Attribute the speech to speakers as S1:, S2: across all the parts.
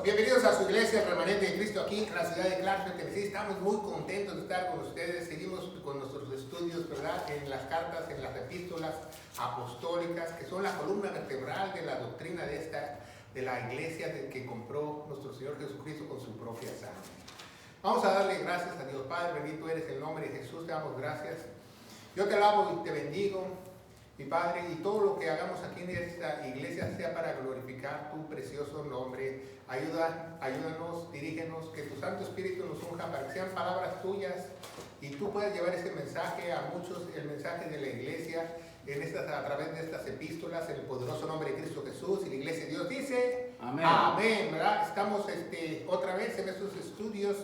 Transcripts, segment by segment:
S1: bienvenidos a su iglesia, el Remanente de Cristo, aquí en la ciudad de Clarksville, Tennessee. Estamos muy contentos de estar con ustedes. Seguimos con nuestros estudios, ¿verdad? En las cartas, en las epístolas apostólicas, que son la columna vertebral de la doctrina de la iglesia que compró nuestro Señor Jesucristo con su propia sangre. Vamos a darle gracias a Dios. Padre, bendito eres el nombre de Jesús, te damos gracias. Yo te alabo y te bendigo, mi Padre, y todo lo que hagamos aquí en esta iglesia sea para glorificar tu precioso nombre. Ayúdanos, dirígenos, que tu Santo Espíritu nos unja para que sean palabras tuyas y tú puedas llevar ese mensaje a muchos, el mensaje de la iglesia a través de estas epístolas, en el poderoso nombre de Cristo Jesús. Y la iglesia de Dios dice amén. Amén, ¿verdad? Estamos otra vez en estos estudios,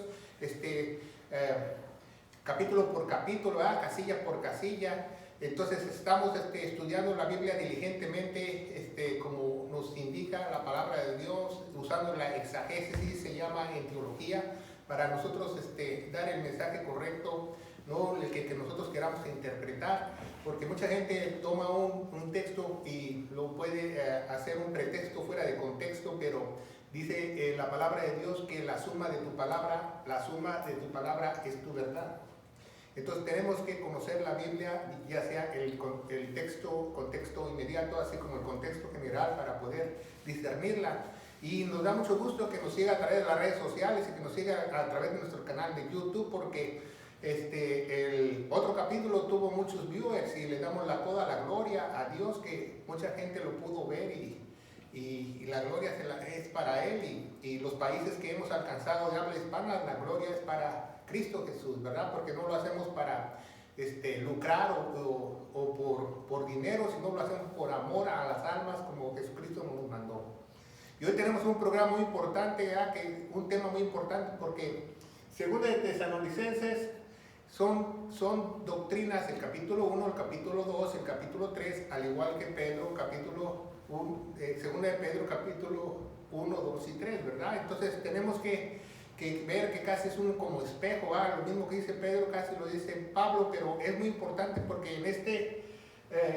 S1: capítulo por capítulo, ¿verdad? Casilla por casilla. Entonces estamos estudiando la Biblia diligentemente, como nos indica la palabra de Dios, usando la exagesis, se llama en teología, para nosotros dar el mensaje correcto, no el que nosotros queramos interpretar, porque mucha gente toma un texto y lo puede hacer un pretexto fuera de contexto, pero dice la palabra de Dios que la suma de tu palabra es tu verdad. Entonces tenemos que conocer la Biblia, ya sea el contexto inmediato, así como el contexto general, para poder discernirla. Y nos da mucho gusto que nos siga a través de las redes sociales y que nos siga a través de nuestro canal de YouTube, porque el otro capítulo tuvo muchos viewers y le damos toda la gloria a Dios, que mucha gente lo pudo ver y la gloria es para Él, y los países que hemos alcanzado de habla hispana, la gloria es para Cristo Jesús, ¿verdad? Porque no lo hacemos para lucrar o por dinero, sino lo hacemos por amor a las almas, como Jesucristo nos mandó. Y hoy tenemos un programa muy importante, ¿verdad? Un tema muy importante, porque según de Tesalonicenses son doctrinas, el capítulo 1, el capítulo 2, el capítulo 3, al igual que Pedro, segunda de Pedro, capítulo 1, 2 y 3, ¿verdad? Entonces tenemos que ver que casi es como espejo, lo mismo que dice Pedro, casi lo dice Pablo, pero es muy importante porque en este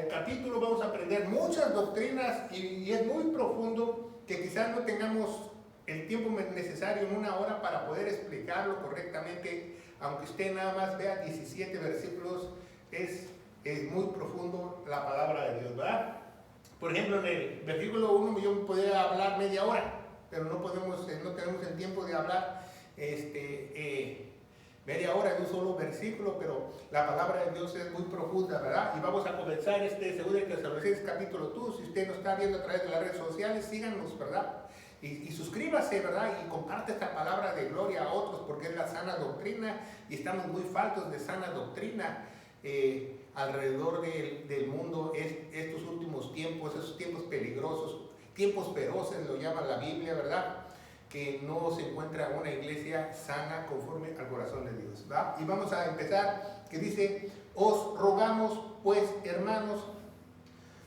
S1: capítulo vamos a aprender muchas doctrinas y es muy profundo, que quizás no tengamos el tiempo necesario en una hora para poder explicarlo correctamente, aunque usted nada más vea 17 versículos, es muy profundo la palabra de Dios, ¿verdad? Por ejemplo, en el versículo 1 yo podría hablar media hora, pero no tenemos el tiempo de hablar media hora de un solo versículo, pero la palabra de Dios es muy profunda, ¿verdad? Y vamos a comenzar segundo de Tesalonicenses capítulo 2. Si usted nos está viendo a través de las redes sociales, síganos, ¿verdad? Y suscríbase, ¿verdad? Y comparte esta palabra de gloria a otros, porque es la sana doctrina, y estamos muy faltos de sana doctrina alrededor del mundo. Estos últimos tiempos, esos tiempos peligrosos, tiempos feroces, lo llama la Biblia, ¿verdad? Que no se encuentra una iglesia sana conforme al corazón de Dios, ¿va? Y vamos a empezar, que dice: os rogamos pues, hermanos,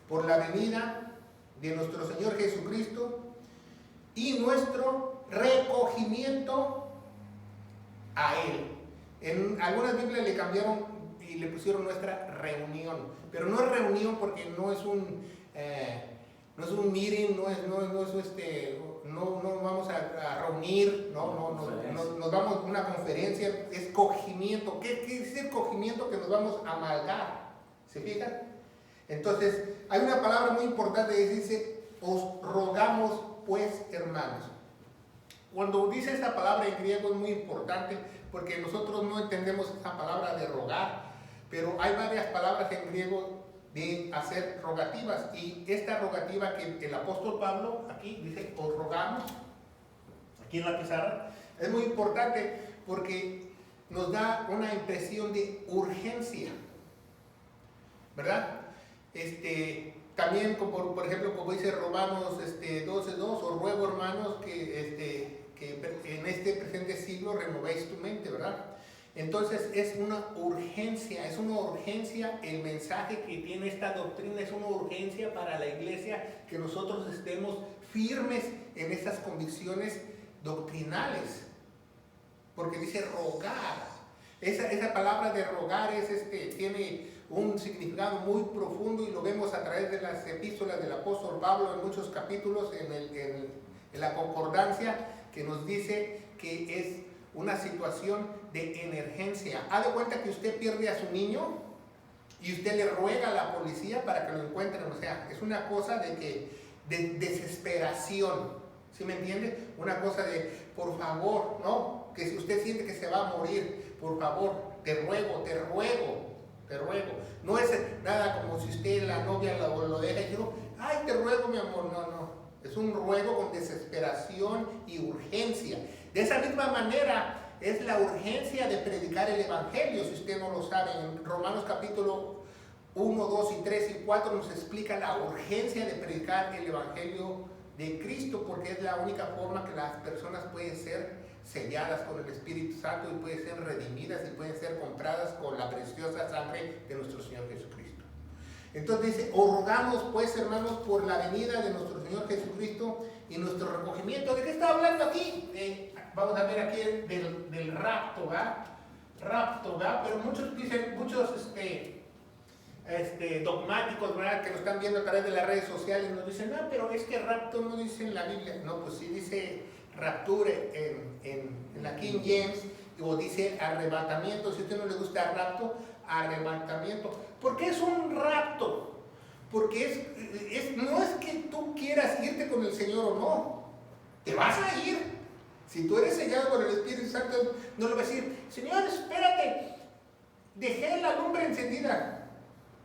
S1: por la venida de nuestro Señor Jesucristo y nuestro recogimiento a Él. En algunas Biblias le cambiaron y le pusieron nuestra reunión, pero no es reunión porque no es un meeting, no vamos a reunir, nos vamos a una conferencia, es cogimiento. ¿Qué es el cogimiento? Que nos vamos a amalgar, ¿se fijan? Entonces, hay una palabra muy importante que dice: os rogamos pues, hermanos. Cuando dice esta palabra en griego es muy importante, porque nosotros no entendemos esta palabra de rogar, pero hay varias palabras en griego de hacer rogativas, y esta rogativa que el apóstol Pablo aquí dice: os rogamos, aquí en la pizarra, es muy importante porque nos da una impresión de urgencia, ¿verdad? También, por ejemplo, como dice Romanos 12:2, os ruego, hermanos, que en este presente siglo renovéis tu mente, ¿verdad? Entonces es una urgencia el mensaje que tiene esta doctrina, es una urgencia para la iglesia que nosotros estemos firmes en esas convicciones doctrinales, porque dice rogar. Esa palabra de rogar tiene un significado muy profundo, y lo vemos a través de las epístolas del apóstol Pablo en muchos capítulos, en la concordancia, que que nos dice que es una situación de emergencia. Haz de cuenta que usted pierde a su niño y usted le ruega a la policía para que lo encuentren. O sea, es una cosa de desesperación. ¿Sí me entiende? Una cosa de, por favor, ¿no? Que si usted siente que se va a morir, por favor, te ruego, te ruego, te ruego. No es nada como si usted, la novia, lo deja y dice, ay, te ruego, mi amor. No, no. Es un ruego con desesperación y urgencia. De esa misma manera es la urgencia de predicar el Evangelio, si usted no lo sabe. En Romanos capítulo 1, 2 y 3 y 4 nos explica la urgencia de predicar el Evangelio de Cristo, porque es la única forma que las personas pueden ser selladas con el Espíritu Santo y pueden ser redimidas y pueden ser compradas con la preciosa sangre de nuestro Señor Jesucristo. Entonces dice, os rogamos pues, hermanos, por la venida de nuestro Señor Jesucristo y nuestro recogimiento. ¿De qué está hablando aquí? Vamos a ver aquí del rapto, ¿verdad? Rapto, ¿verdad? Pero muchos dicen, muchos dogmáticos, ¿verdad?, que nos están viendo a través de las redes sociales, nos dicen, no, pero es que rapto no dice en la Biblia. No, pues sí dice rapture en la King James, o dice arrebatamiento. Si a usted no le gusta rapto, arrebatamiento. ¿Por qué es un rapto? Porque no es que tú quieras irte con el Señor o no, te vas a ir. Si tú eres sellado por el Espíritu Santo, no le vas a decir, Señor, espérate, dejé la lumbre encendida.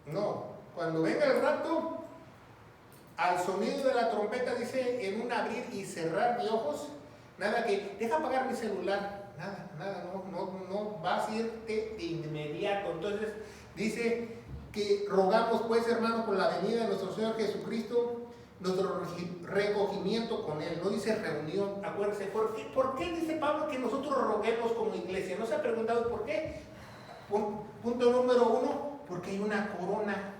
S1: No, cuando venga el rapto, al sonido de la trompeta, dice, en un abrir y cerrar de ojos, nada que, deja apagar mi celular, nada, no vas a irte de inmediato. Entonces, dice que rogamos pues, hermano, por la venida de nuestro Señor Jesucristo, nuestro recogimiento con Él. No dice reunión, acuérdense. ¿Por qué dice Pablo que nosotros roguemos como iglesia? ¿No se ha preguntado por qué? Punto número 1, porque hay una corona,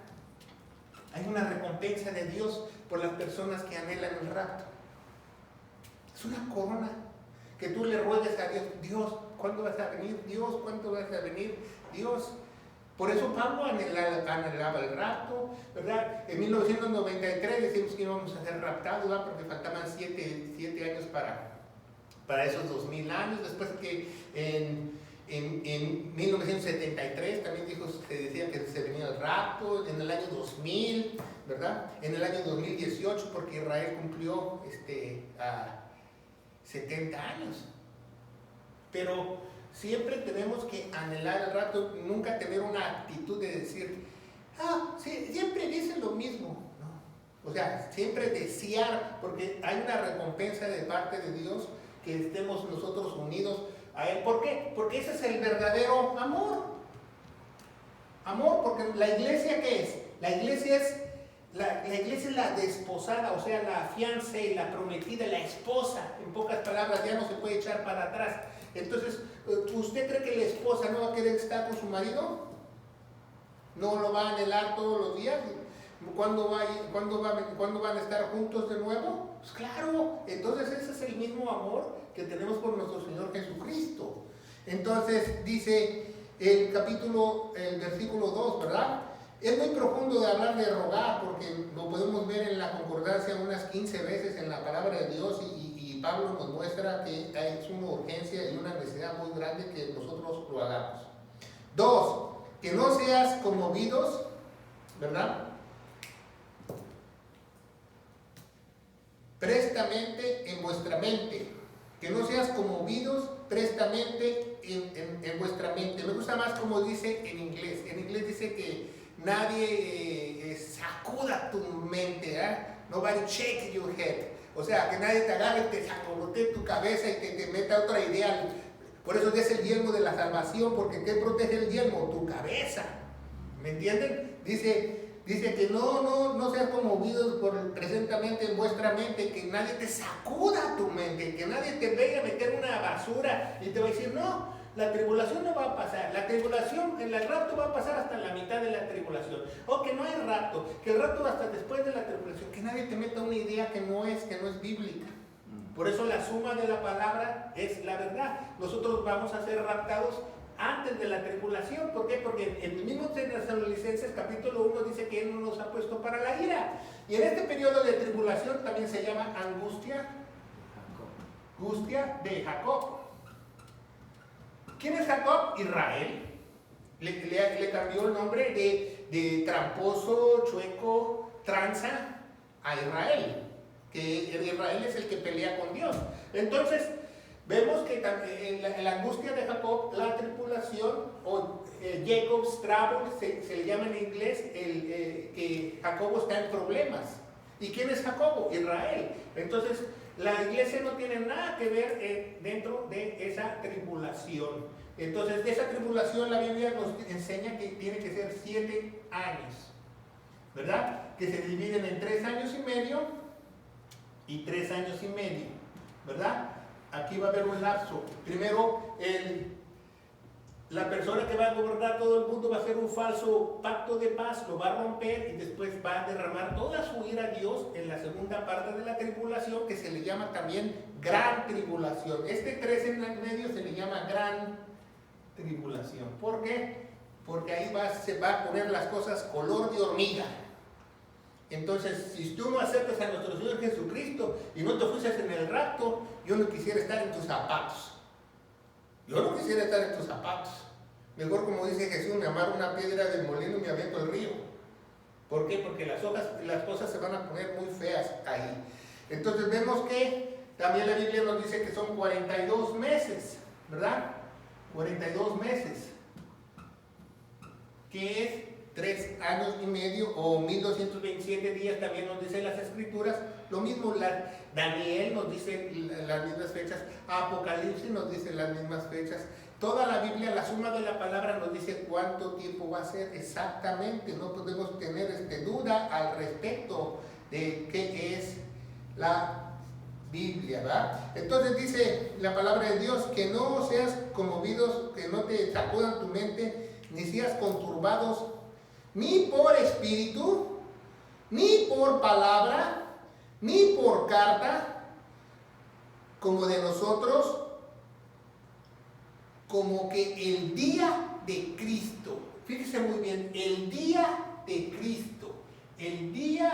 S1: hay una recompensa de Dios por las personas que anhelan el rapto. Es una corona que tú le ruegues a Dios, Dios, ¿cuándo vas a venir? Dios, ¿cuándo vas a venir? Dios. Por eso Pablo anhelaba el rapto, ¿verdad? En 1993 decimos que íbamos a ser raptados, ¿verdad? Porque faltaban 7 años para esos 2000 años. Después que en 1973 también se decía que se venía el rapto, en el año 2000, ¿verdad? En el año 2018, porque Israel cumplió 70 años. Pero siempre tenemos que anhelar el rapto, nunca tener una actitud de decir, sí, siempre dicen lo mismo. No. O sea, siempre desear, porque hay una recompensa de parte de Dios que estemos nosotros unidos a Él. ¿Por qué? Porque ese es el verdadero amor. Amor, porque la iglesia, ¿qué es? La iglesia es la desposada, o sea, la fiancé, la prometida, la esposa. En pocas palabras, ya no se puede echar para atrás. Entonces, ¿usted cree que la esposa no va a querer estar con su marido? ¿No lo va a anhelar todos los días? ¿Cuándo van a estar juntos de nuevo? Pues claro, entonces ese es el mismo amor que tenemos por nuestro Señor Jesucristo. Entonces dice el versículo 2, ¿verdad? Es muy profundo de hablar de rogar, porque lo podemos ver en la concordancia unas 15 veces en la palabra de Dios, y Pablo nos muestra que es una urgencia y una necesidad muy grande que nosotros lo hagamos. 2, que no seas conmovidos, ¿verdad?, prestamente en vuestra mente. Que no seas conmovidos prestamente en vuestra mente. Me gusta más como dice en inglés. En inglés dice que nadie sacuda tu mente, ¿eh? Nobody shake your head. O sea, que nadie te agarre, te sacolotee tu cabeza y te meta otra idea. Por eso es el yelmo de la salvación, porque ¿qué protege el yelmo? Tu cabeza. ¿Me entienden? Dice que no seas conmovidos presentemente en vuestra mente, que nadie te sacuda tu mente, que nadie te venga a meter una basura y te va a decir, no, la tribulación no va a pasar, el rapto va a pasar hasta la mitad de la tribulación, o que no hay rapto, que el rapto va hasta después de la tribulación, que nadie te meta una idea que no es bíblica. Por eso la suma de la palabra es la verdad. Nosotros vamos a ser raptados antes de la tribulación. ¿Por qué? Porque en el mismo Tesalonicenses capítulo 1 dice que Él no nos ha puesto para la ira. Y en este periodo de tribulación también se llama angustia angustia de Jacob. ¿Quién es Jacob? Israel. Le cambió el nombre de tramposo, chueco, tranza a Israel. Que Israel es el que pelea con Dios. Entonces, vemos que en la angustia de Jacob, la tribulación, o Jacob's Trouble, se le llama en inglés, que Jacobo está en problemas. ¿Y quién es Jacobo? Israel. Entonces, la iglesia no tiene nada que ver dentro de esa tribulación. Entonces, de esa tribulación la Biblia nos enseña que tiene que ser 7 años, ¿verdad? Que se dividen en 3 años y medio y 3 años y medio, ¿verdad? Aquí va a haber un lapso. Primero, la persona que va a gobernar todo el mundo va a hacer un falso pacto de paz, lo va a romper y después va a derramar toda su ira a Dios en la segunda parte de la tribulación, que se le llama también gran tribulación. 3 en el medio se le llama gran tribulación. ¿Por qué? Porque ahí se va a poner las cosas color de hormiga. Entonces, si tú no aceptas a nuestro Señor Jesucristo y no te fuiste en el rapto, yo no quisiera estar en tus zapatos. Yo no quisiera estar en tus zapatos. Mejor, como dice Jesús, me amarro una piedra del molino y me aviento al río. ¿Por qué? Porque las cosas se van a poner muy feas ahí. Entonces vemos que también la Biblia nos dice que son 42 meses, ¿verdad? 42 meses. Que es 3 años y medio o 1227 días, también nos dicen las escrituras. Lo mismo Daniel nos dice las mismas fechas, Apocalipsis nos dice las mismas fechas. Toda la Biblia, la suma de la palabra nos dice cuánto tiempo va a ser exactamente. No podemos tener duda al respecto de qué es la Biblia, ¿verdad? Entonces dice la palabra de Dios que no seas conmovidos, que no te sacudan tu mente, ni seas conturbados, ni por espíritu, ni por palabra, ni por carta, como de nosotros, como que el día de Cristo. Fíjese muy bien, el día de Cristo. El día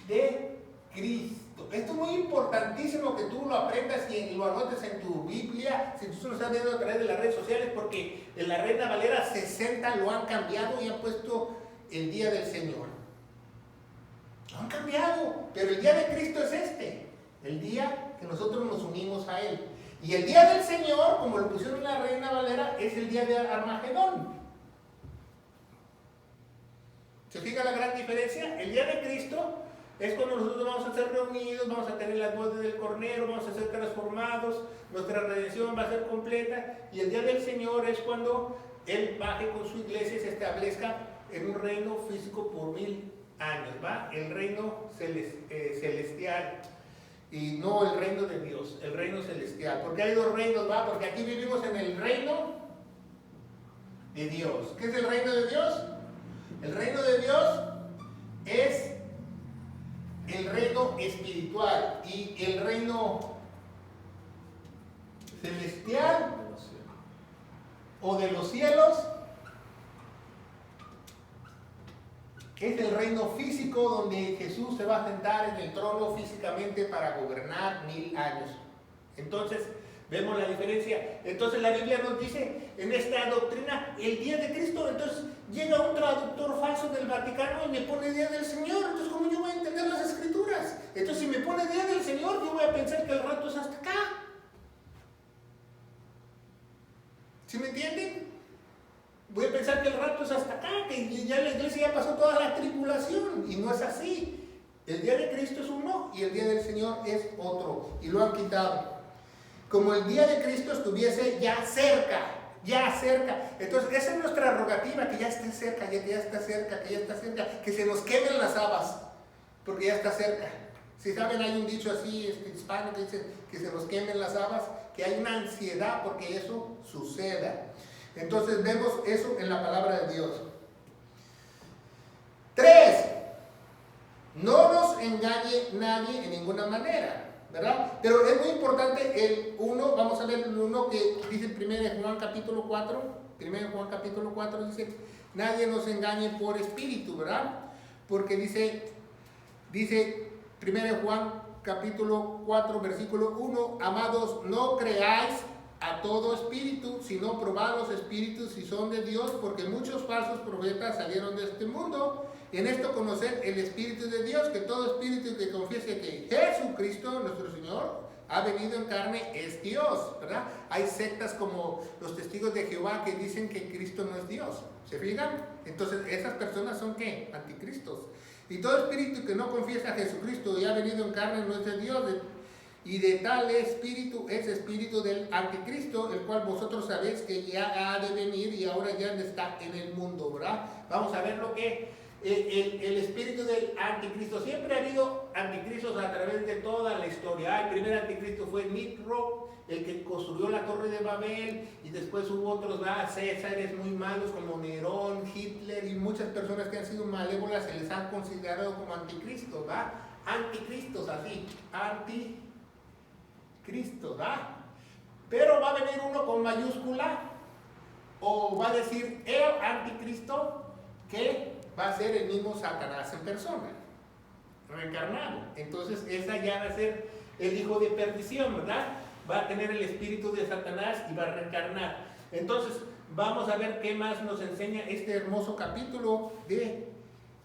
S1: de Cristo. Esto es muy importantísimo que tú lo aprendas y lo anotes en tu Biblia, si tú lo estás viendo a través de las redes sociales, porque en la Reina Valera 60 lo han cambiado y han puesto el día del Señor. Lo han cambiado, pero el día de Cristo es el día que nosotros nos unimos a Él. Y el día del Señor, como lo pusieron en la Reina Valera, es el día de Armagedón. ¿Se fija la gran diferencia? El día de Cristo es cuando nosotros vamos a ser reunidos, vamos a tener las bodas del Cordero, vamos a ser transformados, nuestra redención va a ser completa. Y el día del Señor es cuando Él baje con su iglesia y se establezca en un reino físico por 1000 años, ¿va? El reino celestial. Y no el reino de Dios, el reino celestial. Porque hay 2 reinos, ¿va? Porque aquí vivimos en el reino de Dios. ¿Qué es el reino de Dios? El reino de Dios es el reino espiritual, y el reino celestial o de los cielos es el reino físico, donde Jesús se va a sentar en el trono físicamente para gobernar 1000 años. Entonces vemos la diferencia. Entonces la Biblia nos dice en esta doctrina el día de Cristo. Entonces llega un traductor falso del Vaticano y me pone día del Señor. Entonces, ¿cómo yo voy a entender las escrituras? Entonces, si me pone día del Señor, yo voy a pensar que el rato es hasta acá. ¿Sí me entienden? Voy a pensar que el rato es hasta acá, que ya la iglesia ya pasó toda la tribulación, y no es así. El día de Cristo es uno y el día del Señor es otro, y lo han quitado. Como el día de Cristo estuviese ya cerca. Entonces, esa es nuestra rogativa, que ya esté cerca, que ya está cerca, que se nos quemen las habas, porque ya está cerca. Si saben, hay un dicho así hispano que dice que se nos quemen las habas, que hay una ansiedad porque eso suceda. Entonces vemos eso en la palabra de Dios. 3. No nos engañe nadie en ninguna manera, ¿verdad? Pero es muy importante el 1, vamos a ver el 1 que dice 1 Juan capítulo 4. 1 Juan capítulo 4 dice, nadie nos engañe por espíritu, ¿verdad? Porque dice 1 Juan capítulo 4, versículo 1, amados, no creáis a todo espíritu, sino probad los espíritus si son de Dios, porque muchos falsos profetas salieron de este mundo. Y en esto conocer el Espíritu de Dios, que todo espíritu que confiese que Jesucristo, nuestro Señor, ha venido en carne, es Dios, ¿verdad? Hay sectas como los testigos de Jehová que dicen que Cristo no es Dios. ¿Se fijan? Entonces, esas personas son ¿qué? Anticristos. Y todo espíritu que no confiesa a Jesucristo y ha venido en carne no es de Dios. Y de tal espíritu es espíritu del anticristo, el cual vosotros sabéis que ya ha de venir y ahora ya está en el mundo, ¿verdad? Vamos a ver lo que el espíritu del anticristo. Siempre ha habido anticristos a través de toda la historia. El primer anticristo fue Nimrod, el que construyó la torre de Babel, y después hubo otros, ¿verdad? Césares muy malos como Nerón, Hitler, y muchas personas que han sido malévolas se les han considerado como anticristos, ¿verdad? Anticristos, así, Cristo, ¿da? Pero va a venir uno con mayúscula, o va a decir el anticristo, que va a ser el mismo Satanás en persona, reencarnado. Entonces esa ya va a ser el hijo de perdición, ¿verdad? Va a tener el espíritu de Satanás y va a reencarnar. Entonces vamos a ver qué más nos enseña este hermoso capítulo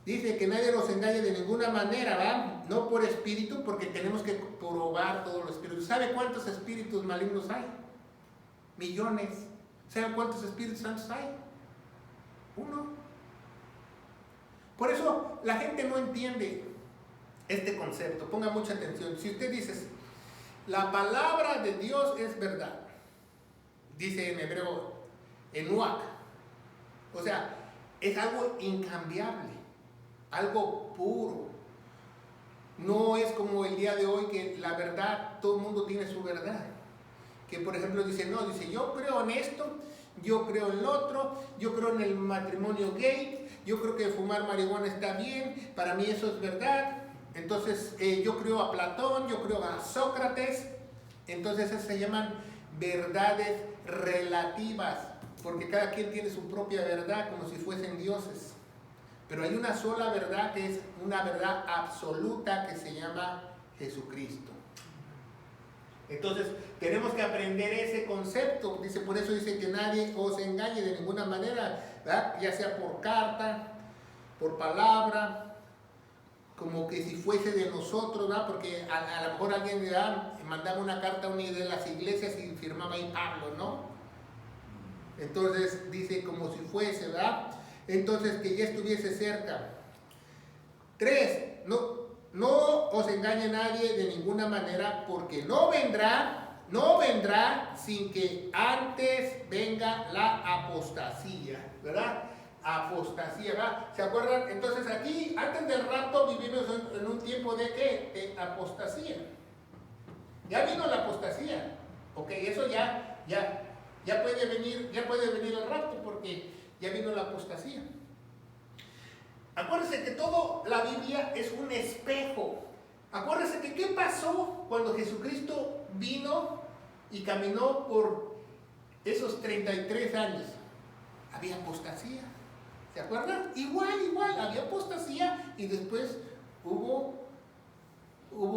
S1: dice que nadie nos engañe de ninguna manera, ¿verdad? No por espíritu, porque tenemos que probar todos los espíritus. ¿Sabe cuántos espíritus malignos hay? Millones. ¿Sabe cuántos espíritus santos hay? Uno. Por eso la gente no entiende este concepto. Ponga mucha atención. Si usted dice, la palabra de Dios es verdad, dice en hebreo, enuak. O sea, es algo incambiable, algo puro. No es como el día de hoy que la verdad, todo el mundo tiene su verdad. Que por ejemplo dice, yo creo en esto, yo creo en lo otro, yo creo en el matrimonio gay, yo creo que fumar marihuana está bien, para mí eso es verdad. Entonces yo creo a Platón, yo creo a Sócrates. Entonces esas se llaman verdades relativas, porque cada quien tiene su propia verdad como si fuesen dioses. Pero hay una sola verdad que es una verdad absoluta que se llama Jesucristo. Entonces tenemos que aprender ese concepto. Por eso dice que nadie os engañe de ninguna manera, ¿verdad? Ya sea por carta, por palabra, como que si fuese de nosotros, ¿verdad? Porque a lo mejor alguien mandaba una carta a una de las iglesias y firmaba ahí Pablo, ¿no? Entonces dice como si fuese, ¿verdad? Entonces que ya estuviese cerca. 3, no os engañe nadie de ninguna manera, porque no vendrá sin que antes venga la apostasía, ¿verdad? Apostasía, ¿verdad? ¿Se acuerdan? Entonces aquí, antes del rapto, vivimos en un tiempo de ¿qué? De apostasía. Ya vino la apostasía. Ok, eso ya puede venir el rapto porque ya vino la apostasía. Acuérdense que toda la Biblia es un espejo. Acuérdense que ¿qué pasó cuando Jesucristo vino y caminó por esos 33 años? Había apostasía. ¿Se acuerdan? Igual, había apostasía y después hubo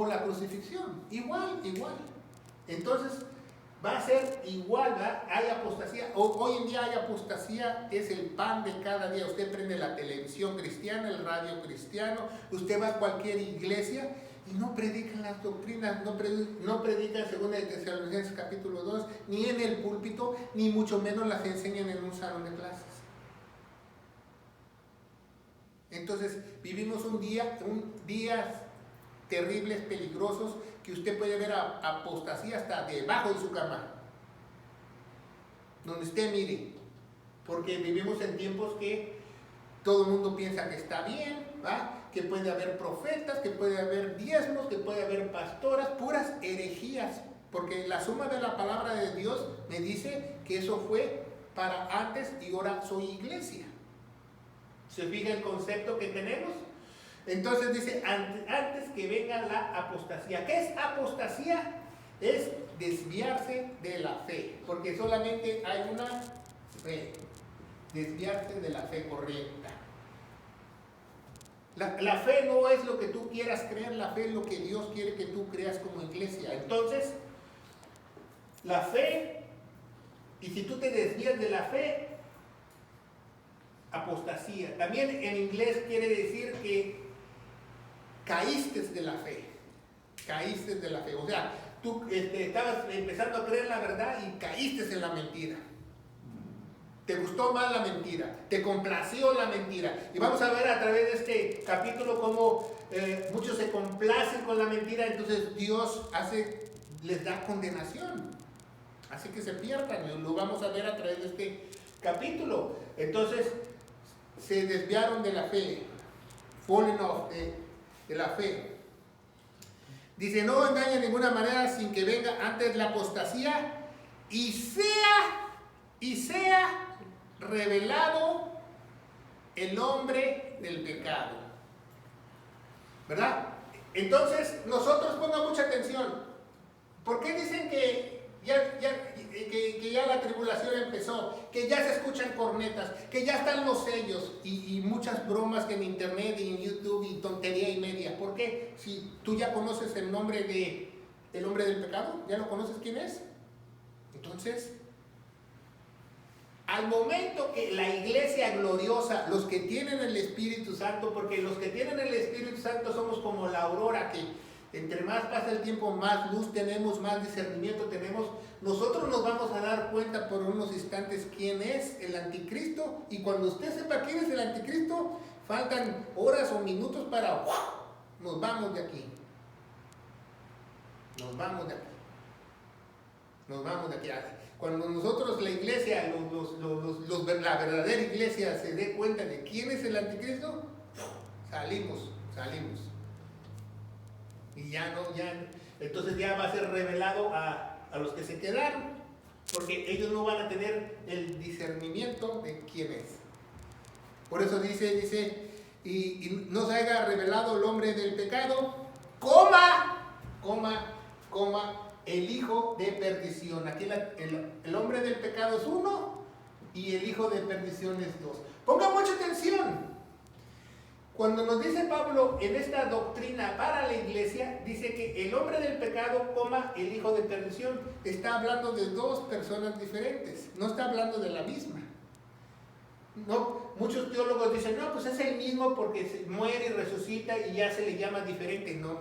S1: la crucifixión. Igual. Entonces va a ser igual, ¿verdad? Hay apostasía. Hoy en día hay apostasía, es el pan de cada día. Usted prende la televisión cristiana, el radio cristiano, usted va a cualquier iglesia y no predican las doctrinas, no predican según el Tesalonicenses capítulo 2, ni en el púlpito, ni mucho menos las enseñan en un salón de clases. Entonces vivimos días terribles, peligrosos, que usted puede ver apostasía hasta debajo de su cama, donde usted mire, porque vivimos en tiempos que todo el mundo piensa que está bien, ¿va? Que puede haber profetas, que puede haber diezmos, que puede haber pastoras, puras herejías, porque la suma de la palabra de Dios me dice que eso fue para antes y ahora soy iglesia. ¿Se fija el concepto que tenemos? Entonces dice, antes que venga la apostasía. ¿Qué es apostasía? Es desviarse de la fe, porque solamente hay una fe, desviarse de la fe correcta. La fe no es lo que tú quieras creer, la fe es lo que Dios quiere que tú creas como iglesia. Entonces, la fe, y si tú te desvías de la fe, apostasía. También en inglés quiere decir que caíste de la fe. Caíste de la fe. O sea, tú estabas empezando a creer la verdad y caíste en la mentira. Te gustó más la mentira, te complació la mentira. Y vamos a ver a través de este capítulo cómo muchos se complacen con la mentira, entonces Dios les da condenación. Así que se pierdan, lo vamos a ver a través de este capítulo. Entonces, se desviaron de la fe, fallen off de la fe. Dice, no engañen de ninguna manera sin que venga antes la apostasía y sea revelado el hombre del pecado. ¿Verdad? Entonces, nosotros pongan mucha atención. ¿Por qué dicen que ya la tribulación empezó? Que ya se escuchan cornetas, que ya están los sellos y muchas bromas que en internet y en YouTube y tontería y media. ¿Por qué? Si tú ya conoces el nombre del hombre del pecado, ¿ya lo conoces quién es? Entonces, al momento que la iglesia gloriosa, los que tienen el Espíritu Santo, porque los que tienen el Espíritu Santo somos como la aurora, que entre más pasa el tiempo, más luz tenemos, más discernimiento tenemos, nosotros nos vamos a dar cuenta por unos instantes quién es el anticristo, y cuando usted sepa quién es el anticristo, faltan horas o minutos para nos vamos de aquí. Nos vamos de aquí. Nos vamos de aquí. Cuando nosotros, la iglesia, la verdadera iglesia, se dé cuenta de quién es el anticristo, salimos. Y entonces ya va a ser revelado a los que se quedaron, porque ellos no van a tener el discernimiento de quién es. Por eso dice, y no se haya revelado el hombre del pecado, el hijo de perdición. Aquí el hombre del pecado es uno y el hijo de perdición es dos. Ponga mucha atención. Cuando nos dice Pablo en esta doctrina para la iglesia, dice que el hombre del pecado, el hijo de perdición, está hablando de dos personas diferentes, no está hablando de la misma. No, muchos teólogos dicen, no, pues es el mismo porque se muere y resucita y ya se le llama diferente. No,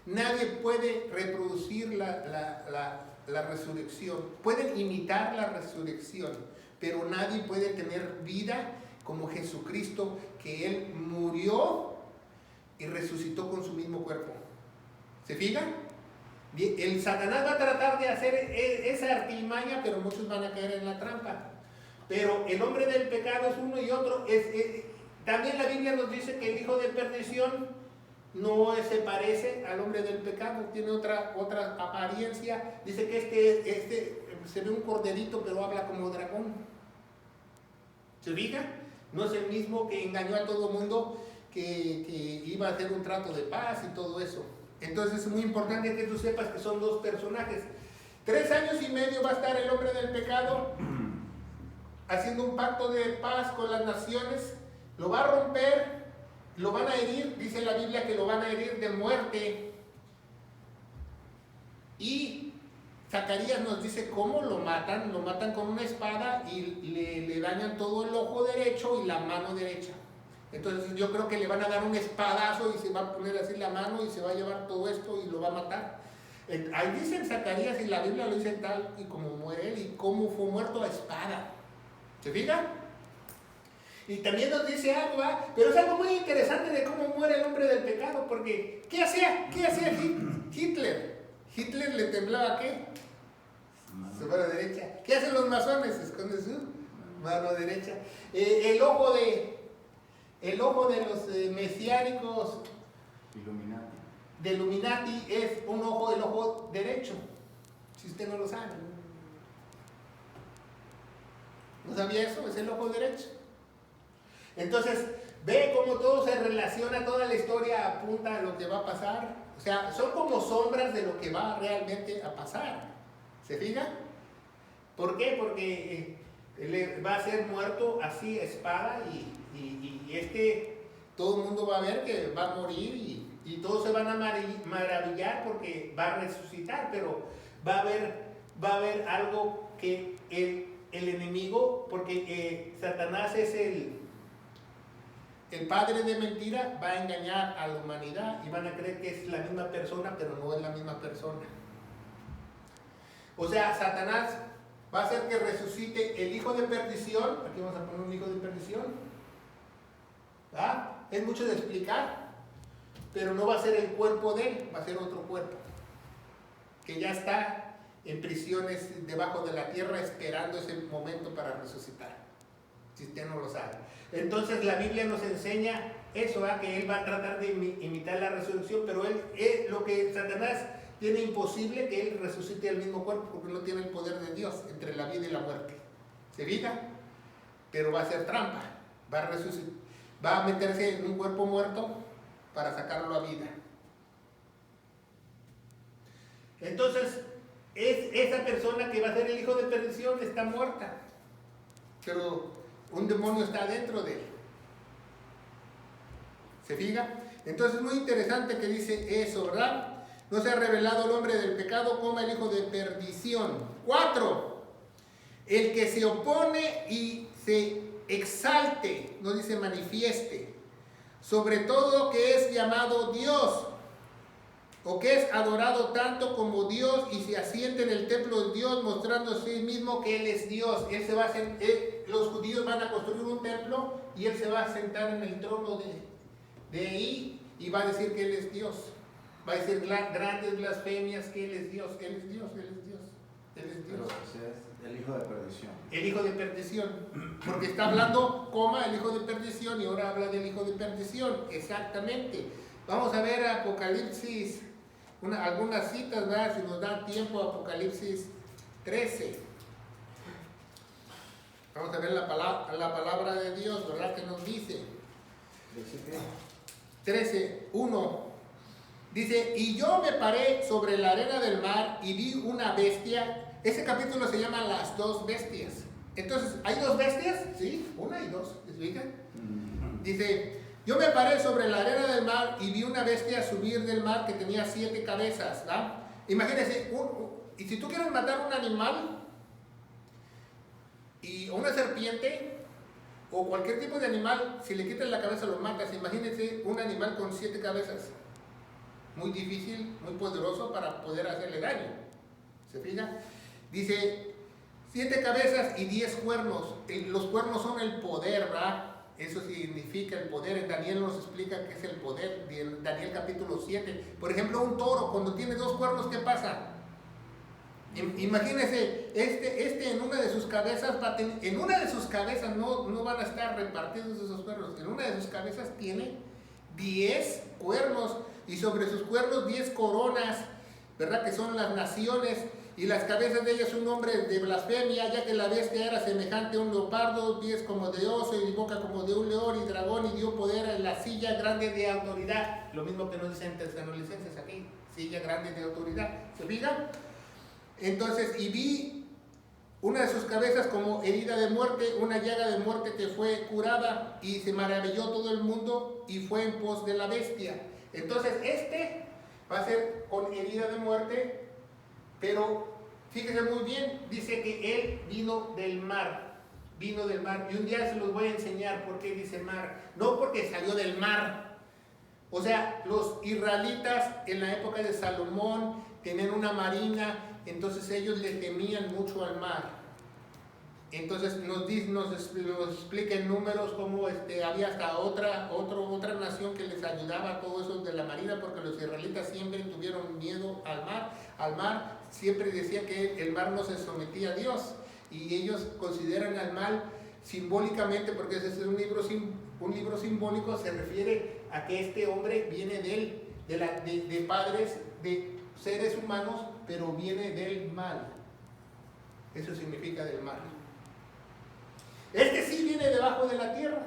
S1: nadie puede reproducir la resurrección. Pueden imitar la resurrección, pero nadie puede tener vida como Jesucristo, que Él murió y resucitó con su mismo cuerpo. ¿Se fijan? El Satanás va a tratar de hacer esa artimaña, pero muchos van a caer en la trampa. Pero el hombre del pecado es uno y otro. También la Biblia nos dice que el hijo de perdición no se parece al hombre del pecado, tiene otra apariencia. Dice que este se ve un corderito, pero habla como dragón. ¿Se fija? No es el mismo que engañó a todo el mundo, que iba a hacer un trato de paz y todo eso. Entonces es muy importante que tú sepas que son dos personajes. 3 años y medio va a estar el hombre del pecado haciendo un pacto de paz con las naciones. Lo va a romper, lo van a herir, dice la Biblia que lo van a herir de muerte. Y Zacarías nos dice cómo lo matan con una espada y le dañan todo el ojo derecho y la mano derecha. Entonces yo creo que le van a dar un espadazo y se va a poner así la mano y se va a llevar todo esto y lo va a matar. Ahí dice en Zacarías, y la Biblia lo dice tal y como muere él y cómo fue muerto a espada. ¿Se fija? Y también nos dice algo, pero es algo muy interesante de cómo muere el hombre del pecado, porque ¿qué hacía Hitler? Hitler le temblaba ¿qué? Su mano derecha. ¿Qué hacen los masones? Esconde su mano derecha. El ojo de los mesiánicos de Illuminati es el ojo derecho. Si usted no lo sabe. ¿No sabía eso? Es el ojo derecho. Entonces, ve cómo todo se relaciona, toda la historia apunta a lo que va a pasar. O sea, son como sombras de lo que va realmente a pasar. ¿Se fija? ¿Por qué? Porque va a ser muerto así a espada y todo el mundo va a ver que va a morir y todos se van a maravillar porque va a resucitar, pero va a haber algo que el enemigo, porque Satanás es el padre de mentira, va a engañar a la humanidad y van a creer que es la misma persona, pero no es la misma persona. O sea, Satanás va a hacer que resucite el hijo de perdición. Aquí vamos a poner un hijo de perdición. ¿Ah? Es mucho de explicar, pero no va a ser el cuerpo de él, va a ser otro cuerpo que ya está en prisiones debajo de la tierra esperando ese momento para resucitar, si usted no lo sabe. Entonces la Biblia nos enseña eso, que él va a tratar de imitar la resurrección, pero lo que Satanás tiene imposible que él resucite el mismo cuerpo, porque no tiene el poder de Dios entre la vida y la muerte. ¿Se fija? Pero va a hacer trampa, va a meterse en un cuerpo muerto para sacarlo a vida. Entonces, esa persona que va a ser el hijo de perdición está muerta, pero un demonio está dentro de él. ¿Se fija? Entonces es muy interesante que dice eso, ¿verdad? No se ha revelado el hombre del pecado como el hijo de perdición. 4. El que se opone y se exalte, no dice manifieste, sobre todo que es llamado Dios, o que es adorado tanto como Dios y se asiente en el templo de Dios, mostrando a sí mismo que Él es Dios. Los judíos van a construir un templo y Él se va a sentar en el trono de ahí y va a decir que Él es Dios. Va a decir grandes blasfemias que Él es Dios, Él es Dios, Él es Dios, Él es Dios.
S2: Pero es el hijo de perdición.
S1: El hijo de perdición, porque está hablando, el hijo de perdición, y ahora habla del hijo de perdición, exactamente. Vamos a ver Apocalipsis, algunas citas, ¿verdad? Si nos da tiempo, Apocalipsis 13. Vamos a ver la palabra de Dios, ¿verdad? Que nos dice. 13:1. Dice, y yo me paré sobre la arena del mar y vi una bestia. Ese capítulo se llama Las dos bestias. Entonces, ¿hay dos bestias? Sí, una y dos. ¿Se fijan? Dice, yo me paré sobre la arena del mar y vi una bestia subir del mar que tenía 7 cabezas. ¿verdad? Imagínense, y si tú quieres matar un animal, y una serpiente, o cualquier tipo de animal, si le quitas la cabeza lo matas. Imagínense un animal con 7 cabezas. Muy difícil, muy poderoso para poder hacerle daño. ¿Se fija? Dice, 7 cabezas y 10 cuernos. Los cuernos son el poder, ¿verdad? Eso significa el poder. En Daniel nos explica qué es el poder. En Daniel capítulo 7. Por ejemplo, un toro, cuando tiene 2 cuernos, ¿qué pasa? Imagínense, en una de sus cabezas, en una de sus cabezas no van a estar repartidos esos cuernos. En una de sus cabezas tiene 10 cuernos. Y sobre sus cuernos 10 coronas, ¿verdad? Que son las naciones, y las cabezas de ellas un nombre de blasfemia, ya que la bestia era semejante a un leopardo, pies como de oso y boca como de un león y dragón, y dio poder a la silla grande de autoridad. Lo mismo que nos dicen Tesalonicenses aquí, silla grande de autoridad. ¿Se fijan? Entonces, y vi una de sus cabezas como herida de muerte, una llaga de muerte que fue curada, y se maravilló todo el mundo y fue en pos de la bestia. Entonces va a ser con herida de muerte, pero fíjense muy bien, dice que él vino del mar, y un día se los voy a enseñar por qué dice mar, no porque salió del mar. O sea, los israelitas en la época de Salomón tenían una marina, entonces ellos le temían mucho al mar. Entonces nos explica en Números cómo había hasta otra nación que les ayudaba a todo eso de la marina, porque los israelitas siempre tuvieron miedo al mar, siempre decía que el mar no se sometía a Dios, y ellos consideran al mar simbólicamente, porque ese es un libro simbólico, se refiere a que este hombre viene de padres, de seres humanos, pero viene del mal. Eso significa del mal. Sí viene debajo de la tierra,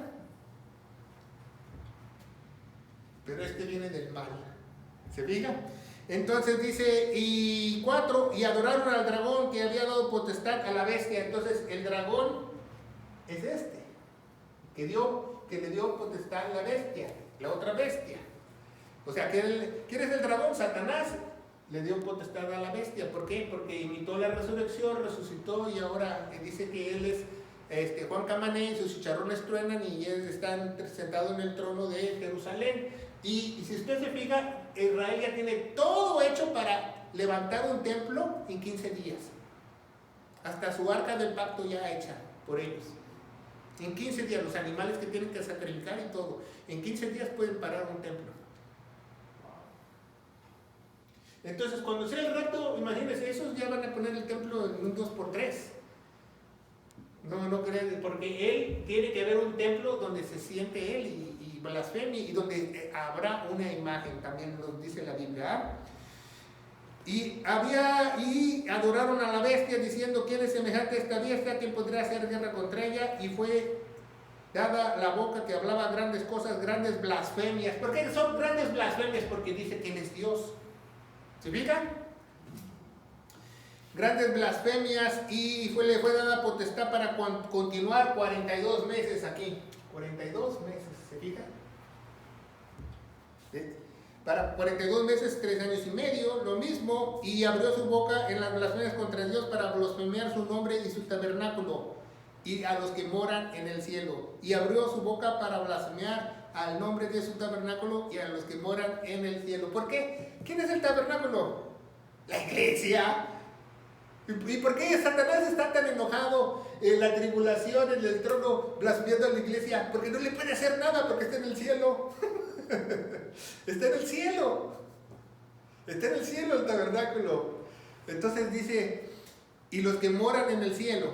S1: pero viene del mal. ¿Se fija? Entonces dice, y 4, y adoraron al dragón que había dado potestad a la bestia. Entonces el dragón es que que le dio potestad a la bestia, la otra bestia. O sea, ¿quién es el dragón? Satanás le dio potestad a la bestia. ¿Por qué? Porque imitó la resurrección, resucitó y ahora dice que él es Juan Camané, sus chicharrones truenan y él está sentado en el trono de Jerusalén. Y si usted se fija, Israel ya tiene todo hecho para levantar un templo en 15 días. Hasta su arca del pacto ya hecha por ellos. En 15 días, los animales que tienen que sacrificar y todo. En 15 días pueden parar un templo. Entonces, cuando sea el rato, imagínense, esos ya van a poner el templo en un 2x3. No creen, porque él tiene que haber un templo donde se siente él y blasfemia y donde habrá una imagen, también nos dice la Biblia. Y adoraron a la bestia diciendo: ¿quién es semejante a esta bestia? ¿Quién podrá hacer guerra contra ella? Y fue dada la boca que hablaba grandes cosas, grandes blasfemias. ¿Por qué son grandes blasfemias? Porque dice que él es Dios. ¿Se fijan? Grandes blasfemias, y le fue dada potestad para continuar 42 meses aquí. 42 meses, ¿se fijan? Para 42 meses, 3 años y medio, lo mismo, y abrió su boca en las blasfemias contra Dios para blasfemiar su nombre y su tabernáculo, y a los que moran en el cielo. Y abrió su boca para blasfemiar al nombre de su tabernáculo y a los que moran en el cielo. ¿Por qué? ¿Quién es el tabernáculo? La iglesia. ¿Y por qué Satanás está tan enojado en la tribulación, en el trono, blasfemiando a la iglesia? Porque no le puede hacer nada, porque está en el cielo. Está en el cielo. Está en el cielo el tabernáculo. Entonces dice: y los que moran en el cielo,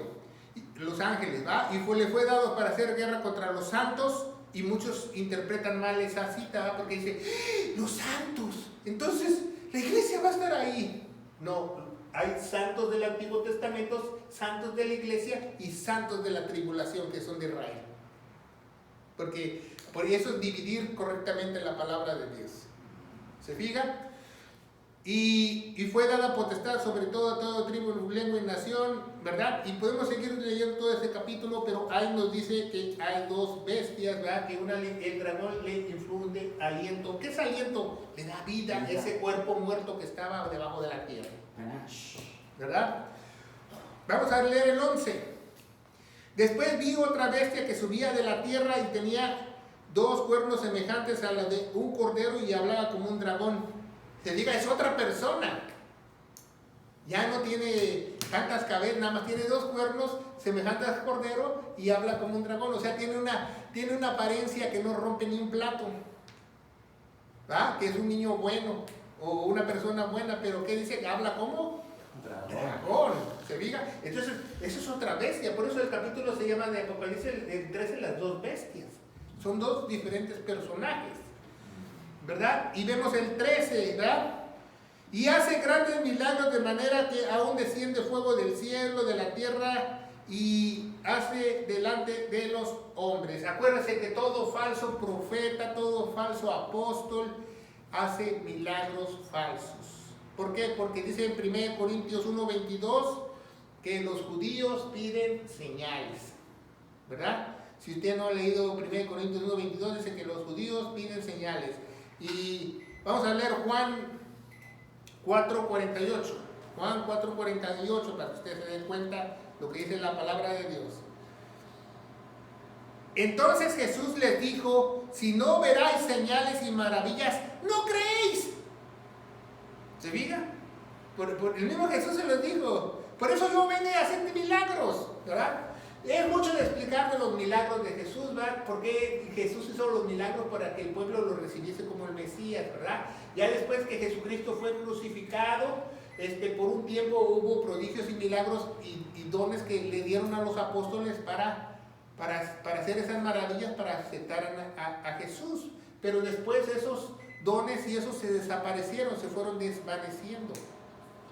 S1: los ángeles, ¿va? Y le fue dado para hacer guerra contra los santos. Y muchos interpretan mal esa cita, ¿va? Porque dice: los santos, entonces la iglesia va a estar ahí. No, hay santos del Antiguo Testamento, santos de la iglesia y santos de la tribulación, que son de Israel. Porque por eso es dividir correctamente la palabra de Dios. ¿Se fijan? Y fue dada potestad sobre toda tribu, lengua y nación, ¿verdad? Y podemos seguir leyendo todo ese capítulo, pero ahí nos dice que hay dos bestias, ¿verdad? Que el dragón le infunde aliento. ¿Qué es aliento? Le da vida a ese cuerpo muerto que estaba debajo de la tierra, ¿verdad? Vamos a leer el 11. Después vi otra bestia que subía de la tierra y tenía 2 cuernos semejantes a los de un cordero y hablaba como un dragón. Se diga, es otra persona. Ya no tiene tantas cabezas, nada más tiene 2 cuernos semejantes al cordero y habla como un dragón. O sea, tiene una apariencia que no rompe ni un plato, ¿verdad? Que es un niño bueno o una persona buena, pero ¿qué dice? Que habla como dragón. ¿Se diga? Entonces, eso es otra bestia. Por eso el capítulo se llama de Apocalipsis el 13, las 2 bestias. Son 2 diferentes personajes, ¿verdad? Y vemos el 13, ¿verdad? Y hace grandes milagros de manera que aún desciende fuego del cielo, de la tierra, y hace delante de los hombres. Acuérdense que todo falso profeta, todo falso apóstol hace milagros falsos. ¿Por qué? Porque dice en 1 Corintios 1:22 que los judíos piden señales, ¿verdad? Si usted no ha leído 1 Corintios 1:22, dice que los judíos piden señales. Y vamos a leer Juan 4:48. Juan 4:48, para que usted se dé cuenta lo que dice la palabra de Dios. Entonces Jesús les dijo: si no veráis señales y maravillas, no creéis. ¿Se fija? El mismo Jesús se los dijo. Por eso yo vengo a hacer milagros, ¿verdad? Es mucho de explicar de los milagros de Jesús, ¿verdad? Porque Jesús hizo los milagros para que el pueblo lo recibiese como el Mesías, ¿verdad? Ya después que Jesucristo fue crucificado, por un tiempo hubo prodigios y milagros y dones que le dieron a los apóstoles para hacer esas maravillas, para aceptar a Jesús. Pero después esos dones y esos se desaparecieron, se fueron desvaneciendo,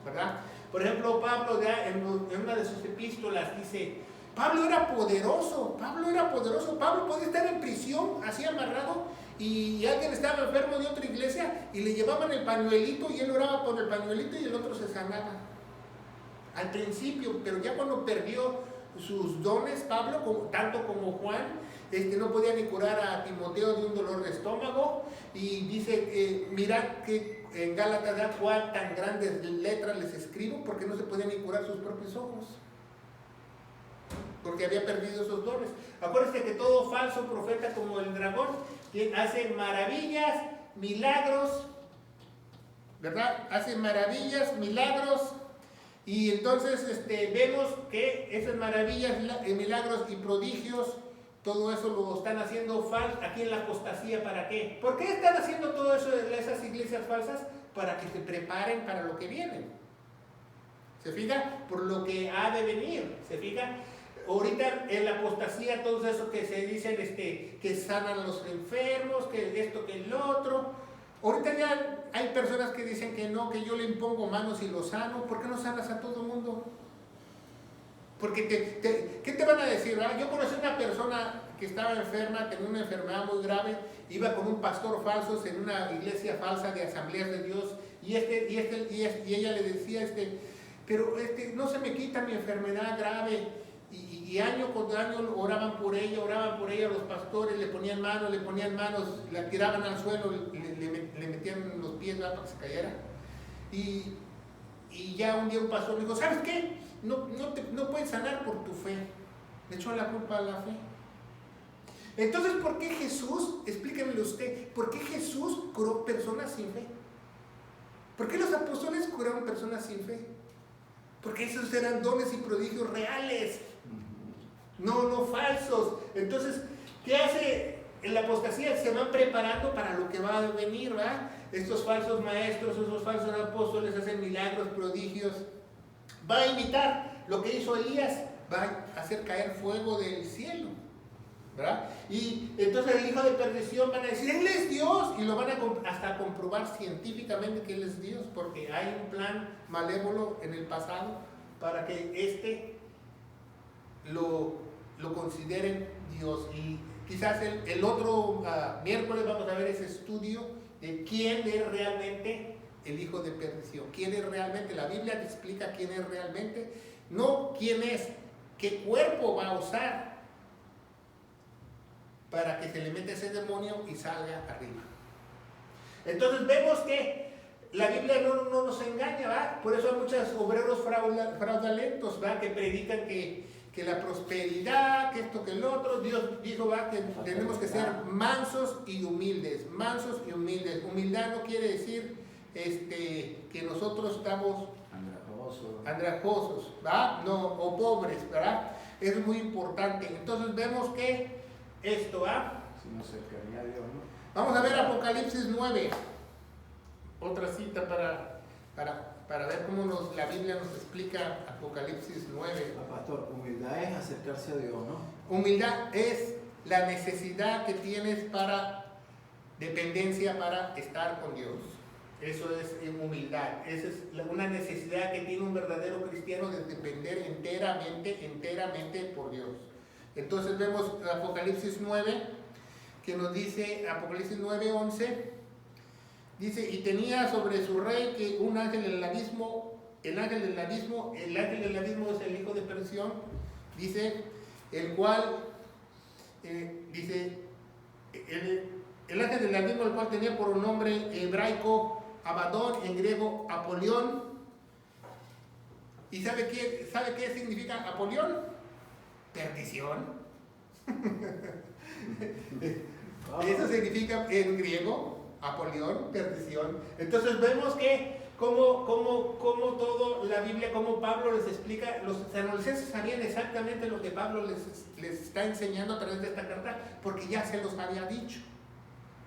S1: ¿verdad? Por ejemplo, Pablo en una de sus epístolas dice: Pablo era poderoso, Pablo podía estar en prisión, así amarrado, y alguien estaba enfermo de otra iglesia y le llevaban el pañuelito y él oraba por el pañuelito y el otro se sanaba. Al principio, pero ya cuando perdió sus dones, Pablo, tanto como Juan. No podía ni curar a Timoteo de un dolor de estómago. Y dice, mirad que en Gálatas da cuál tan grandes letras les escribo, porque no se podía ni curar sus propios ojos, porque había perdido esos dones. Acuérdense que todo falso profeta como el dragón hace maravillas, milagros, ¿verdad? Hace maravillas, milagros. Y entonces vemos que esas maravillas, milagros y prodigios, todo eso lo están haciendo falso aquí en la apostasía. ¿Para qué? ¿Por qué están haciendo todo eso de esas iglesias falsas? Para que se preparen para lo que viene. ¿Se fija? Por lo que ha de venir. ¿Se fija? Ahorita en la apostasía, todo eso que se dicen, que sanan a los enfermos, que esto, que el otro. Ahorita ya hay personas que dicen que no, que yo le impongo manos y lo sano. ¿Por qué no sanas a todo el mundo? Porque ¿qué te van a decir? ¿Verdad? Yo conocí una persona que estaba enferma, tenía una enfermedad muy grave, iba con un pastor falso en una iglesia falsa de Asambleas de Dios, y ella le decía, pero no se me quita mi enfermedad grave, y año con año oraban por ella los pastores, le ponían manos, la tiraban al suelo, le metían los pies para que se cayera, y ya un día un pastor me dijo, ¿sabes qué? No puedes sanar por tu fe. Le echó la culpa a la fe. Entonces, ¿por qué Jesús, explíquemelo usted, por qué Jesús curó personas sin fe? ¿Por qué los apóstoles curaron personas sin fe? Porque esos eran dones y prodigios reales, no falsos. Entonces, ¿qué hace en la apostasía? Se van preparando para lo que va a venir, ¿verdad? Estos falsos maestros, esos falsos apóstoles hacen milagros, prodigios. Va a imitar lo que hizo Elías, va a hacer caer fuego del cielo, ¿verdad? Y entonces el hijo de perdición van a decir, Él es Dios, y lo van a hasta comprobar científicamente que Él es Dios, porque hay un plan malévolo en el pasado para que lo consideren Dios. Y quizás el otro miércoles vamos a ver ese estudio de quién es realmente el hijo de perdición. ¿Quién es realmente? La Biblia te explica quién es realmente, no quién es, qué cuerpo va a usar para que se le meta ese demonio y salga arriba. Entonces vemos que la Biblia no nos engaña, ¿verdad? Por eso hay muchos obreros fraudulentos, ¿verdad? Que predican que la prosperidad, que esto, que el otro. Dios dijo, ¿verdad? Que tenemos que ser mansos y humildes. Mansos y humildes. Humildad no quiere decir que nosotros estamos andrajosos, ¿verdad? No, o pobres, ¿verdad? Es muy importante. Entonces vemos que esto, ¿verdad?
S2: Si nos cercaría a Dios, ¿no?
S1: Vamos a ver Apocalipsis 9. Otra cita para ver cómo la Biblia nos explica Apocalipsis 9.
S2: Pastor, humildad es acercarse a Dios, ¿no?
S1: Humildad es la necesidad que tienes dependencia para estar con Dios. Eso es humildad. Esa es una necesidad que tiene un verdadero cristiano de depender enteramente por Dios. Entonces vemos Apocalipsis 9, que nos dice, Apocalipsis 9:11, dice, y tenía sobre su rey que un ángel del abismo, el ángel del abismo es el hijo de perdición, dice, el cual, dice, el ángel del abismo, el cual tenía por un nombre hebraico Abadón, en griego Apolión. ¿Y sabe qué significa Apolión? Perdición. Eso significa en griego Apolión, perdición. Entonces vemos que como todo la Biblia, como Pablo les explica, los tesalonicenses sabían exactamente lo que Pablo les está enseñando a través de esta carta, porque ya se los había dicho.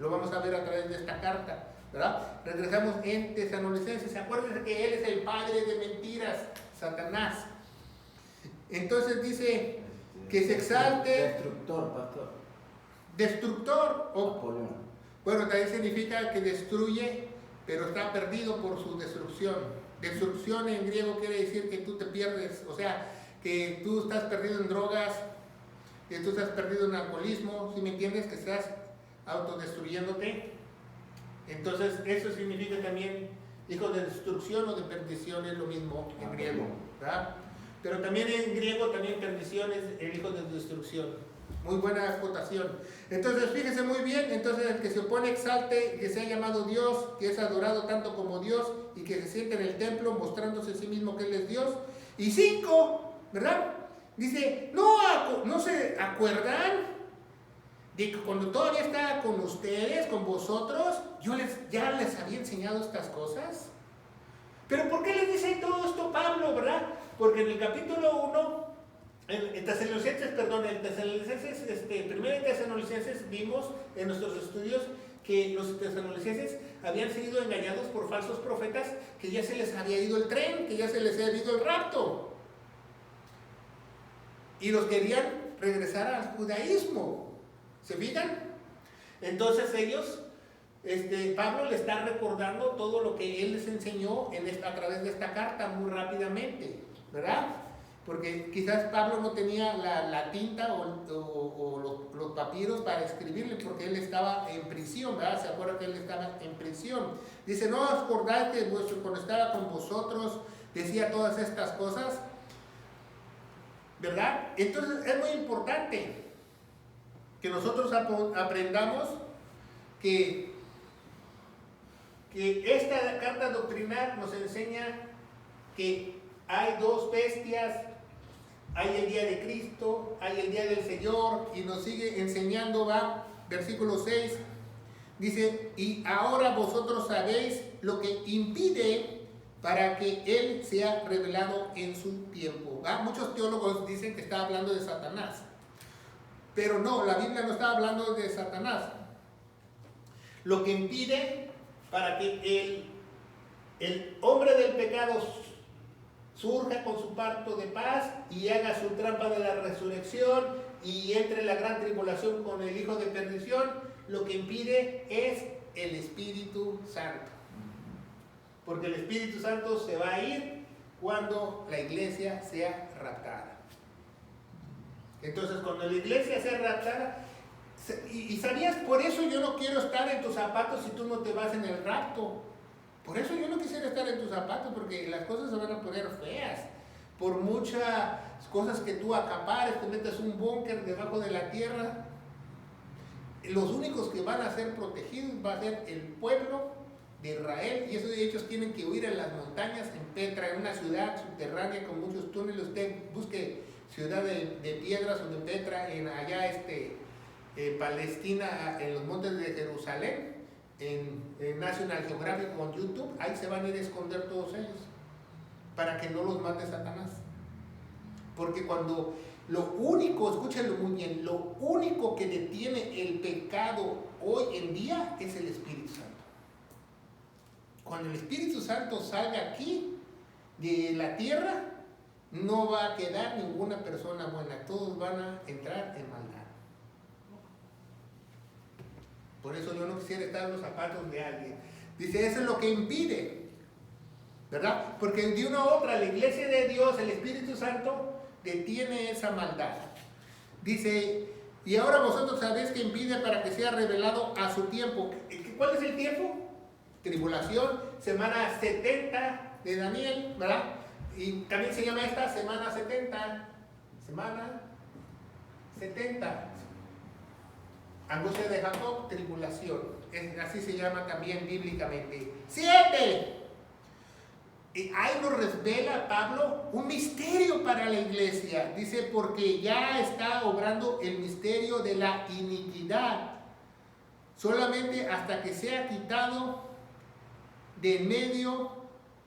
S1: Lo vamos a ver a través de esta carta, ¿verdad? Regresamos en Tesalonicenses. Acuérdense que él es el padre de mentiras, Satanás. Entonces dice que se exalte.
S2: Destructor, pastor.
S1: Destructor.
S2: Apolión.
S1: Bueno, también significa que destruye, pero está perdido por su destrucción. Destrucción en griego quiere decir que tú te pierdes, o sea, que tú estás perdido en drogas, que tú estás perdido en alcoholismo, ¿sí me entiendes? Que estás autodestruyéndote. Entonces eso significa también hijo de destrucción o de perdición, es lo mismo en griego, ¿verdad? pero también en griego también perdición es el hijo de destrucción. Muy buena acotación. Entonces fíjese muy bien, entonces el que se opone exalte que sea llamado Dios, que es adorado tanto como Dios y que se siente en el templo mostrándose a sí mismo que Él es Dios. Y 5, ¿verdad? Dice, no se acuerdan de que cuando todavía estaba con ustedes, con vosotros, ya les había enseñado estas cosas. Pero ¿por qué les dice todo esto Pablo, verdad? Porque en el capítulo 1, en Tesalonicenses, primero en Tesalonicenses vimos en nuestros estudios que los tesalonicenses habían sido engañados por falsos profetas, que ya se les había ido el tren, que ya se les había ido el rapto. Y los querían regresar al judaísmo. ¿Se fijan? Entonces ellos, Pablo le está recordando todo lo que él les enseñó a través de esta carta muy rápidamente, ¿verdad? Porque quizás Pablo no tenía la tinta o los papiros para escribirle, porque él estaba en prisión, ¿verdad? ¿Se acuerdan que él estaba en prisión? Dice, ¿no os acordáis que cuando estaba con vosotros decía todas estas cosas? ¿Verdad? Entonces es muy importante que nosotros aprendamos que esta carta doctrinal nos enseña que hay dos bestias, hay el día de Cristo, hay el día del Señor, y nos sigue enseñando, va, versículo 6, dice, y ahora vosotros sabéis lo que impide para que Él sea revelado en su tiempo. ¿Va? Muchos teólogos dicen que está hablando de Satanás, pero no, la Biblia no está hablando de Satanás. Lo que impide para que el hombre del pecado surja con su parto de paz y haga su trampa de la resurrección y entre en la gran tribulación con el hijo de perdición, lo que impide es el Espíritu Santo. Porque el Espíritu Santo se va a ir cuando la iglesia sea raptada. Entonces, cuando la iglesia sea raptada, y sabías, por eso yo no quiero estar en tus zapatos si tú no te vas en el rapto. Por eso yo no quisiera estar en tus zapatos, porque las cosas se van a poner feas. Por muchas cosas que tú acapares, te metes un búnker debajo de la tierra. Los únicos que van a ser protegidos va a ser el pueblo de Israel, y esos de ellos tienen que huir a las montañas, en Petra, en una ciudad subterránea con muchos túneles. Usted busque ciudad de piedras o de Petra, allá Palestina, en los montes de Jerusalén, en National Geographic con YouTube, ahí se van a ir a esconder todos ellos, para que no los mate Satanás. Porque cuando lo único, escúchenlo muy bien, lo único que detiene el pecado hoy en día es el Espíritu Santo. Cuando el Espíritu Santo salga aquí de la tierra, no va a quedar ninguna persona buena, todos van a entrar en maldad. Por eso yo no quisiera estar en los zapatos de alguien. Dice, eso es lo que impide, ¿verdad? Porque de una u otra, la iglesia de Dios, el Espíritu Santo, detiene esa maldad. Dice, y ahora vosotros sabéis que impide para que sea revelado a su tiempo. ¿Cuál es el tiempo? Tribulación, semana 70 de Daniel, ¿verdad? Y también se llama esta semana 70. Semana 70. Angustia de Jacob, tribulación. Así se llama también bíblicamente. 7. Y ahí nos revela Pablo un misterio para la iglesia. Dice, porque ya está obrando el misterio de la iniquidad. Solamente hasta que sea quitado de en medio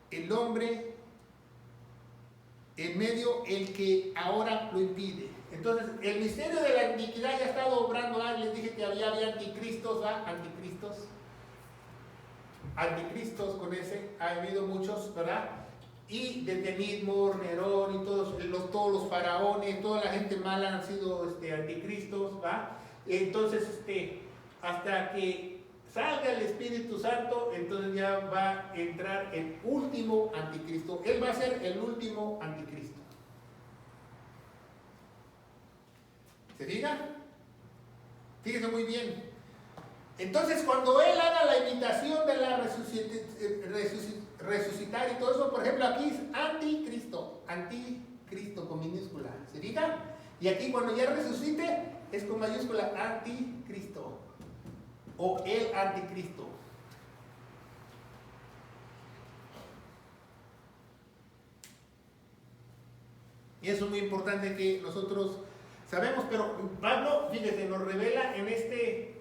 S1: el hombre, en medio el que ahora lo impide. Entonces, el misterio de la iniquidad ya ha estado obrando. Les dije que había anticristos, ¿verdad? Anticristos con ese, ha habido muchos, ¿verdad? Y desde mismo Nerón y todos los faraones, toda la gente mala han sido anticristos, ¿verdad? Entonces, hasta que salga el Espíritu Santo, entonces ya va a entrar el último anticristo. Él va a ser el último anticristo. ¿Se fija? Fíjese muy bien. Entonces, cuando él haga la imitación de la resucitar y todo eso, por ejemplo, aquí es anticristo. fija? Y aquí cuando ya resucite es con mayúscula anticristo o el anticristo. Y eso es muy importante que nosotros sabemos, pero Pablo, fíjese, nos revela en este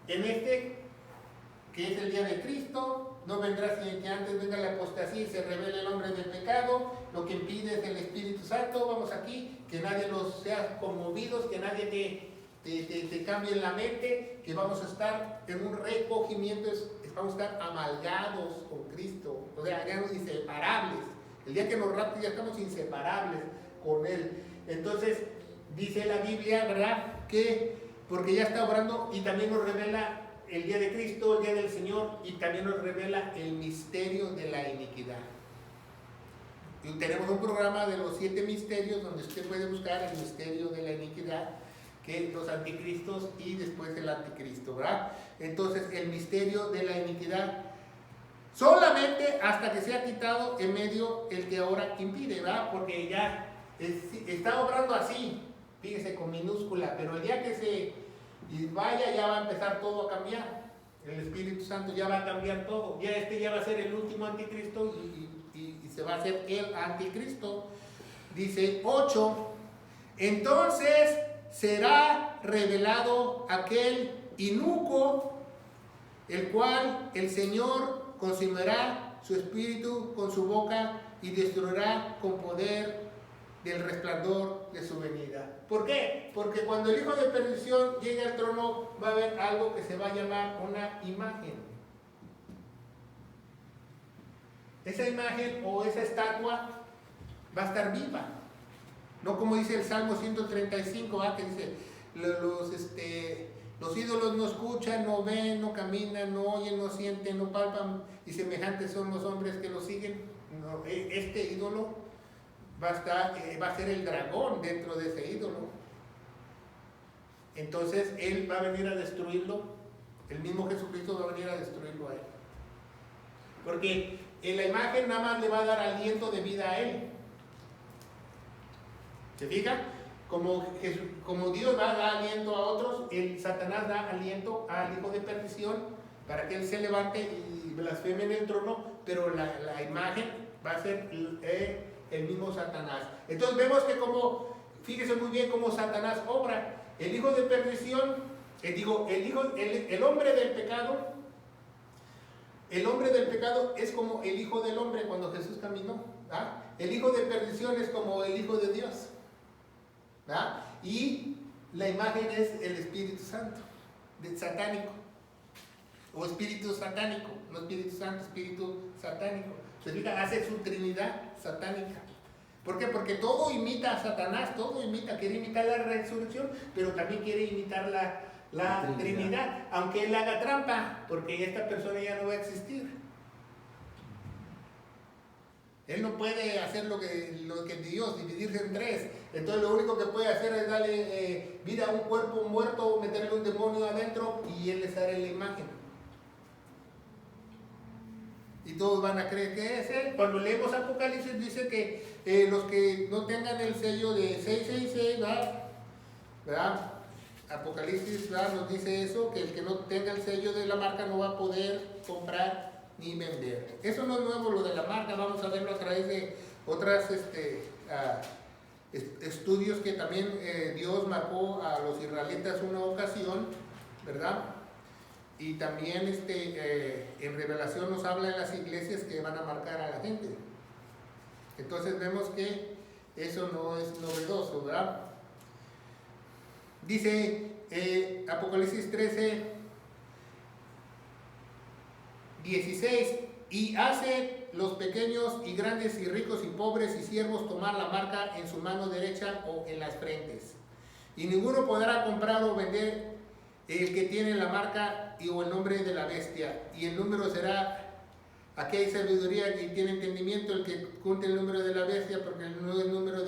S1: que es el día de Cristo, no vendrá sin que antes venga la apostasía y se revele el hombre del pecado, lo que impide es el Espíritu Santo, vamos aquí, que nadie nos sea conmovidos, que nadie te cambie la mente, que vamos a estar en un recogimiento, vamos a estar amalgados con Cristo, o sea, ya inseparables. El día que nos rapte ya estamos inseparables con Él. Entonces, dice la Biblia, ¿verdad? Que porque ya está obrando y también nos revela el día de Cristo, el día del Señor, y también nos revela el misterio de la iniquidad. Y tenemos un programa de los 7 misterios donde usted puede buscar el misterio de la iniquidad, que es los anticristos y después el anticristo, ¿verdad? Entonces, el misterio de la iniquidad solamente hasta que sea quitado en medio el que ahora impide, ¿verdad? Porque ya está obrando así, fíjese, con minúscula, pero el día que se vaya ya va a empezar todo a cambiar. El Espíritu Santo ya va a cambiar todo. Ya va a ser el último anticristo y se va a hacer el anticristo. Dice 8, entonces será revelado aquel inicuo, el cual el Señor consumirá su espíritu con su boca y destruirá con poder del resplandor de su venida. ¿Por qué? Porque cuando el hijo de perdición llegue al trono va a haber algo que se va a llamar una imagen. Esa imagen o esa estatua va a estar viva. No como dice el Salmo 135, que dice, los ídolos no escuchan, no ven, no caminan, no oyen, no sienten, no palpan, y semejantes son los hombres que lo siguen. No, este ídolo va a ser el dragón dentro de ese ídolo. Entonces él va a venir a destruirlo. El mismo Jesucristo va a venir a destruirlo a él. Porque en la imagen nada más le va a dar aliento de vida a él. ¿Se fijan? Como Dios va a dar aliento a otros, Satanás da aliento al hijo de perdición para que él se levante y blasfeme en el trono, pero la imagen va a ser el mismo Satanás. Entonces vemos que fíjese muy bien cómo Satanás obra. El hijo de perdición, el hombre del pecado, es como el hijo del hombre cuando Jesús caminó, ¿verdad? El hijo de perdición es como el hijo de Dios, ¿verdad? Y la imagen es el Espíritu Santo, satánico, o espíritu satánico, no Espíritu Santo, espíritu satánico. Se fija, hace su trinidad satánica. ¿Por qué? Porque todo imita a Satanás, quiere imitar la resurrección, pero también quiere imitar la Trinidad, aunque él haga trampa, porque esta persona ya no va a existir. Él no puede hacer lo que Dios, dividirse en 3. Entonces lo único que puede hacer es darle vida a un cuerpo muerto, meterle un demonio adentro y él les hará la imagen. Y todos van a creer que es él. Cuando leemos Apocalipsis dice que los que no tengan el sello de 666, ¿verdad? Apocalipsis, ¿verdad?, nos dice eso, que el que no tenga el sello de la marca no va a poder comprar ni vender. Eso no es nuevo, lo de la marca, vamos a verlo a través de otras estudios que también Dios marcó a los israelitas una ocasión, ¿verdad? Y también en Revelación nos habla de las iglesias que van a marcar a la gente. Entonces vemos que eso no es novedoso, ¿verdad? Dice Apocalipsis 13, 16, y hace los pequeños y grandes y ricos y pobres y siervos tomar la marca en su mano derecha o en las frentes. Y ninguno podrá comprar o vender el que tiene la marca o el nombre de la bestia, y el número será, aquí hay sabiduría que tiene entendimiento, el que cuente el número de la bestia, porque no es el número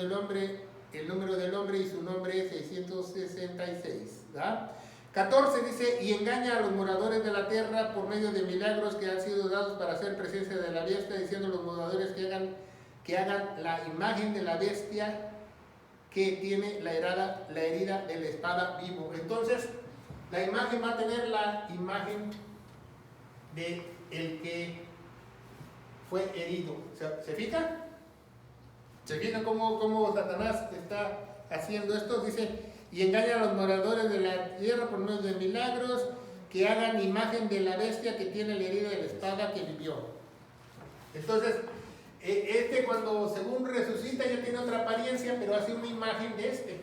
S1: del hombre y su nombre es 666, ¿verdad? 14 dice, y engaña a los moradores de la tierra por medio de milagros que han sido dados para hacer presencia de la bestia, diciendo a los moradores que hagan la imagen de la bestia que tiene la herida de la espada vivo. Entonces, la imagen va a tener la imagen de el que fue herido. ¿Se fija? ¿Se fija cómo Satanás está haciendo esto? Dice, y engaña a los moradores de la tierra por medio de milagros, que hagan imagen de la bestia que tiene la herida de la espada que vivió. Entonces, cuando según resucita ya tiene otra apariencia, pero hace una imagen de este.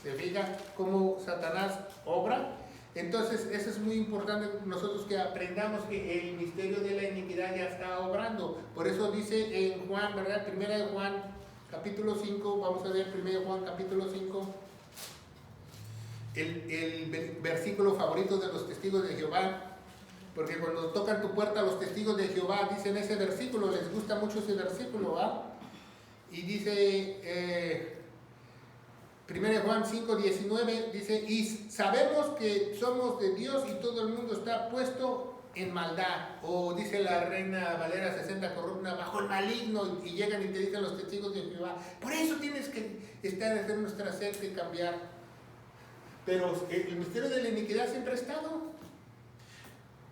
S1: ¿Se fija cómo Satanás obra? Entonces, eso es muy importante nosotros que aprendamos que el misterio de la iniquidad ya está obrando. Por eso dice en Juan, ¿verdad? Primera de Juan, capítulo 5, vamos a ver Primera de Juan, capítulo 5, el versículo favorito de los testigos de Jehová. Porque cuando tocan tu puerta los testigos de Jehová dicen ese versículo, les gusta mucho ese versículo, ¿va? Y dice, 1 Juan 5, 19, dice, y sabemos que somos de Dios y todo el mundo está puesto en maldad. O dice la Reina Valera 60 corrupta, bajo el maligno, y llegan y te dicen los testigos de Jehová, por eso tienes que estar en nuestra sed de cambiar. Pero el misterio de la iniquidad siempre ha estado.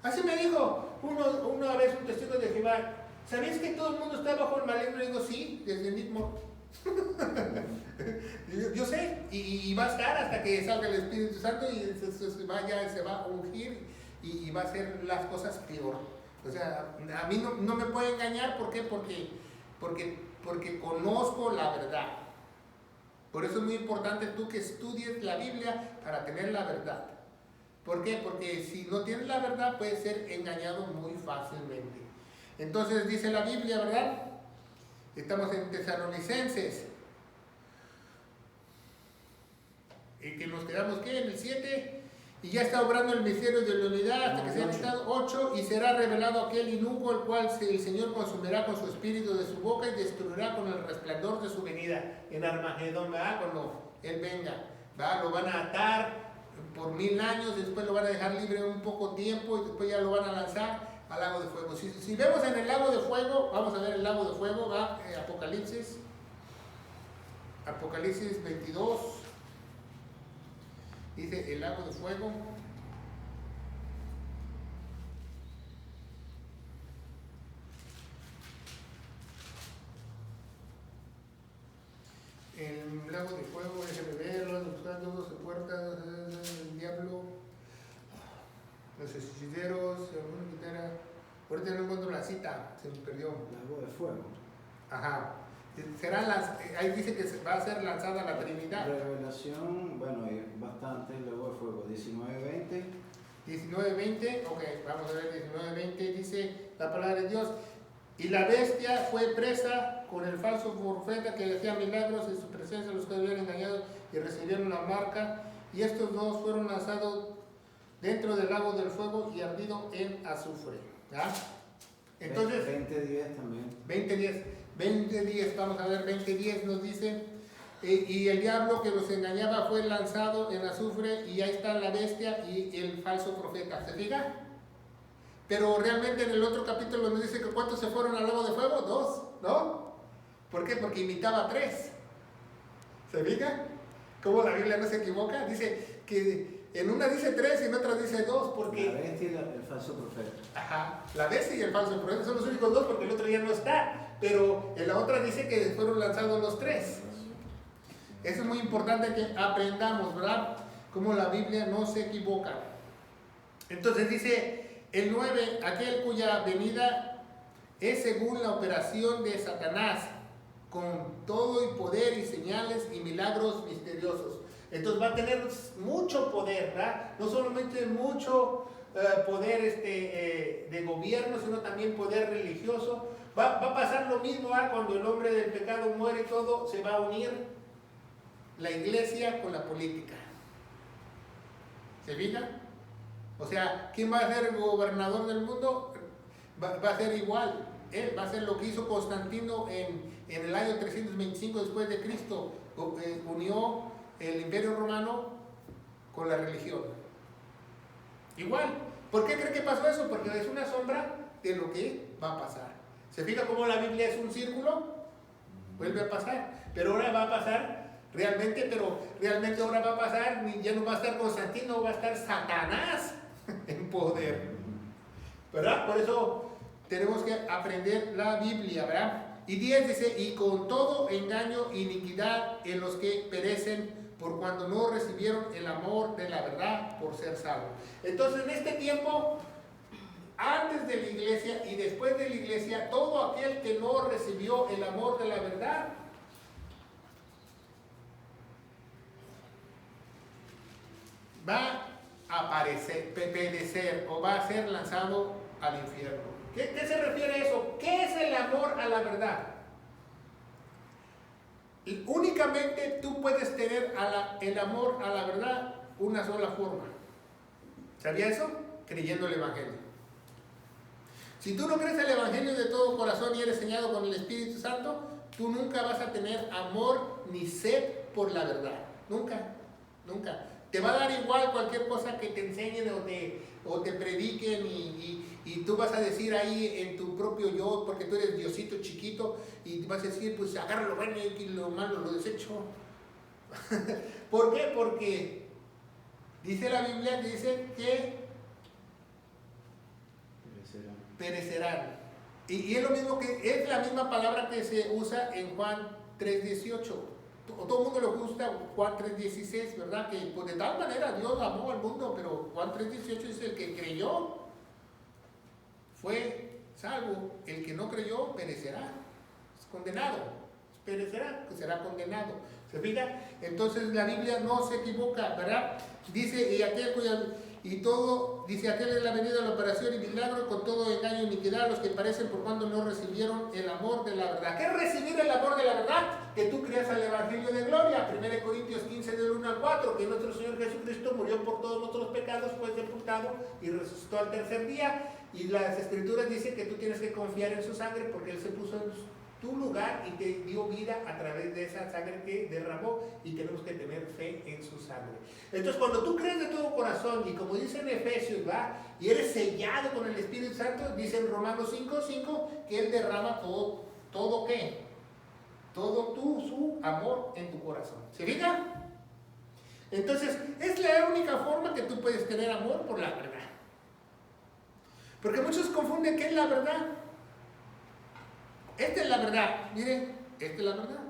S1: Así me dijo una vez un testigo de Jehová, ¿sabías que todo el mundo está bajo el maligno? Y digo, sí, desde el mismo. Yo sé, y va a estar hasta que salga el Espíritu Santo y se va a ungir y va a hacer las cosas peor. O sea, a mí no me puede engañar, ¿por qué? Porque conozco la verdad. Por eso es muy importante tú que estudies la Biblia para tener la verdad. ¿Por qué? Porque si no tienes la verdad puedes ser engañado muy fácilmente. Entonces dice la Biblia, ¿verdad? Estamos en Tesalonicenses. Y que nos quedamos, ¿qué? En el 7. Y ya está obrando el misterio de la unidad hasta que sea estado 8. Y será revelado aquel inicuo, el cual el Señor consumirá con su espíritu de su boca y destruirá con el resplandor de su venida. En Armagedón, ¿verdad? Cuando Él venga, ¿verdad? Lo van a atar por 1000 años, después lo van a dejar libre un poco tiempo y después ya lo van a lanzar al lago de fuego. Si vemos en el lago de fuego, vamos a ver el lago de fuego, va Apocalipsis 22, dice el lago de fuego. El lago de fuego, déjenme verlo, buscando puertas, el diablo, los hechiceros, ahorita no encuentro la cita, se me perdió.
S2: Lago de fuego.
S1: Ajá. Ahí dice que va a ser lanzada la Trinidad.
S2: Revelación, bueno, hay bastante lago de fuego. 19:20.
S1: 19:20, ok, vamos a ver 19:20, dice la palabra de Dios. Y la bestia fue presa con el falso profeta que hacía milagros en su presencia, los que habían engañado y recibieron la marca. Y estos dos fueron lanzados dentro del lago del fuego y ardido en azufre. ¿Ya? Entonces,
S2: 20:10 también.
S1: 20:10, vamos a ver, 20:10 nos dice, y el diablo que los engañaba fue lanzado en azufre, y ahí está la bestia y el falso profeta. ¿Se fija? Pero realmente en el otro capítulo nos dice que ¿cuántos se fueron al lago de fuego? 2, ¿no? ¿Por qué? Porque imitaba 3. ¿Se fija? ¿Cómo la Biblia no se equivoca? Dice que en una dice 3 y en otra dice 2, porque...
S2: La bestia y el falso profeta.
S1: Ajá, la bestia y el falso profeta son los únicos 2 porque el otro ya no está. Pero en la otra dice que fueron lanzados los 3. Eso es muy importante que aprendamos, ¿verdad? Cómo la Biblia no se equivoca. Entonces dice... El 9, aquel cuya venida es según la operación de Satanás, con todo y poder y señales y milagros misteriosos. Entonces va a tener mucho poder, ¿verdad? No solamente mucho poder de gobierno, sino también poder religioso. Va a pasar lo mismo, ¿verdad? Cuando el hombre del pecado muere y todo, se va a unir la iglesia con la política. ¿Se fija? O sea, ¿quién va a ser el gobernador del mundo? Va a ser igual. Él va a ser lo que hizo Constantino en el año 325 después de Cristo. Unió el Imperio Romano con la religión. Igual. ¿Por qué cree que pasó eso? Porque es una sombra de lo que va a pasar. ¿Se fija cómo la Biblia es un círculo? vuelve a pasar. Pero ahora va a pasar realmente, ahora va a pasar, ya no va a estar Constantino, va a estar Satanás en poder. ¿Verdad? Por eso tenemos que aprender la Biblia, ¿verdad? Y 10 dice, y con todo engaño e iniquidad en los que perecen por cuando no recibieron el amor de la verdad por ser salvos. Entonces en este tiempo, antes de la iglesia y después de la iglesia, todo aquel que no recibió el amor de la verdad va a perecer o va a ser lanzado al infierno. ¿Qué se refiere a eso? ¿Qué es el amor a la verdad? Y únicamente tú puedes tener el amor a la verdad una sola forma. ¿Sabía eso? Creyendo el Evangelio. Si tú no crees el Evangelio de todo corazón y eres enseñado con el Espíritu Santo, tú nunca vas a tener amor ni sed por la verdad. Nunca, nunca. Te va a dar igual cualquier cosa que te enseñen o te prediquen y tú vas a decir ahí en tu propio yo, porque tú eres Diosito chiquito, y vas a decir, pues agarra lo bueno y lo malo lo desecho. ¿Por qué? Porque dice la Biblia, dice que perecerán. Y es lo mismo es la misma palabra que se usa en Juan 3:18. Todo el mundo le gusta Juan 3:16, ¿verdad? Que pues de tal manera Dios amó al mundo, pero Juan 3:18 dice, el que creyó fue salvo, el que no creyó perecerá, es condenado, perecerá, que será condenado. ¿Se fija? Entonces la Biblia no se equivoca, ¿verdad? Dice, dice, aquel es la venida de la operación y milagro, con todo engaño y iniquidad, los que parecen por cuando no recibieron el amor de la verdad. ¿Qué es recibir el amor de la verdad? Que tú creas al Evangelio de gloria, 1 Corintios 15 del 1 al 4, que nuestro Señor Jesucristo murió por todos nuestros pecados, fue sepultado y resucitó al tercer día. Y las Escrituras dicen que tú tienes que confiar en su sangre porque Él se puso en tu lugar y te dio vida a través de esa sangre que derramó, y tenemos que tener fe en su sangre. Entonces cuando tú crees de todo corazón y como dice en Efesios, ¿va? Y eres sellado con el Espíritu Santo, dice en Romanos 5:5 que Él derrama todo ¿qué? Todo su amor en tu corazón. ¿Se fija? Entonces es la única forma que tú puedes tener amor por la verdad. Porque muchos confunden qué es la verdad. Esta es la verdad, miren, esta es la verdad.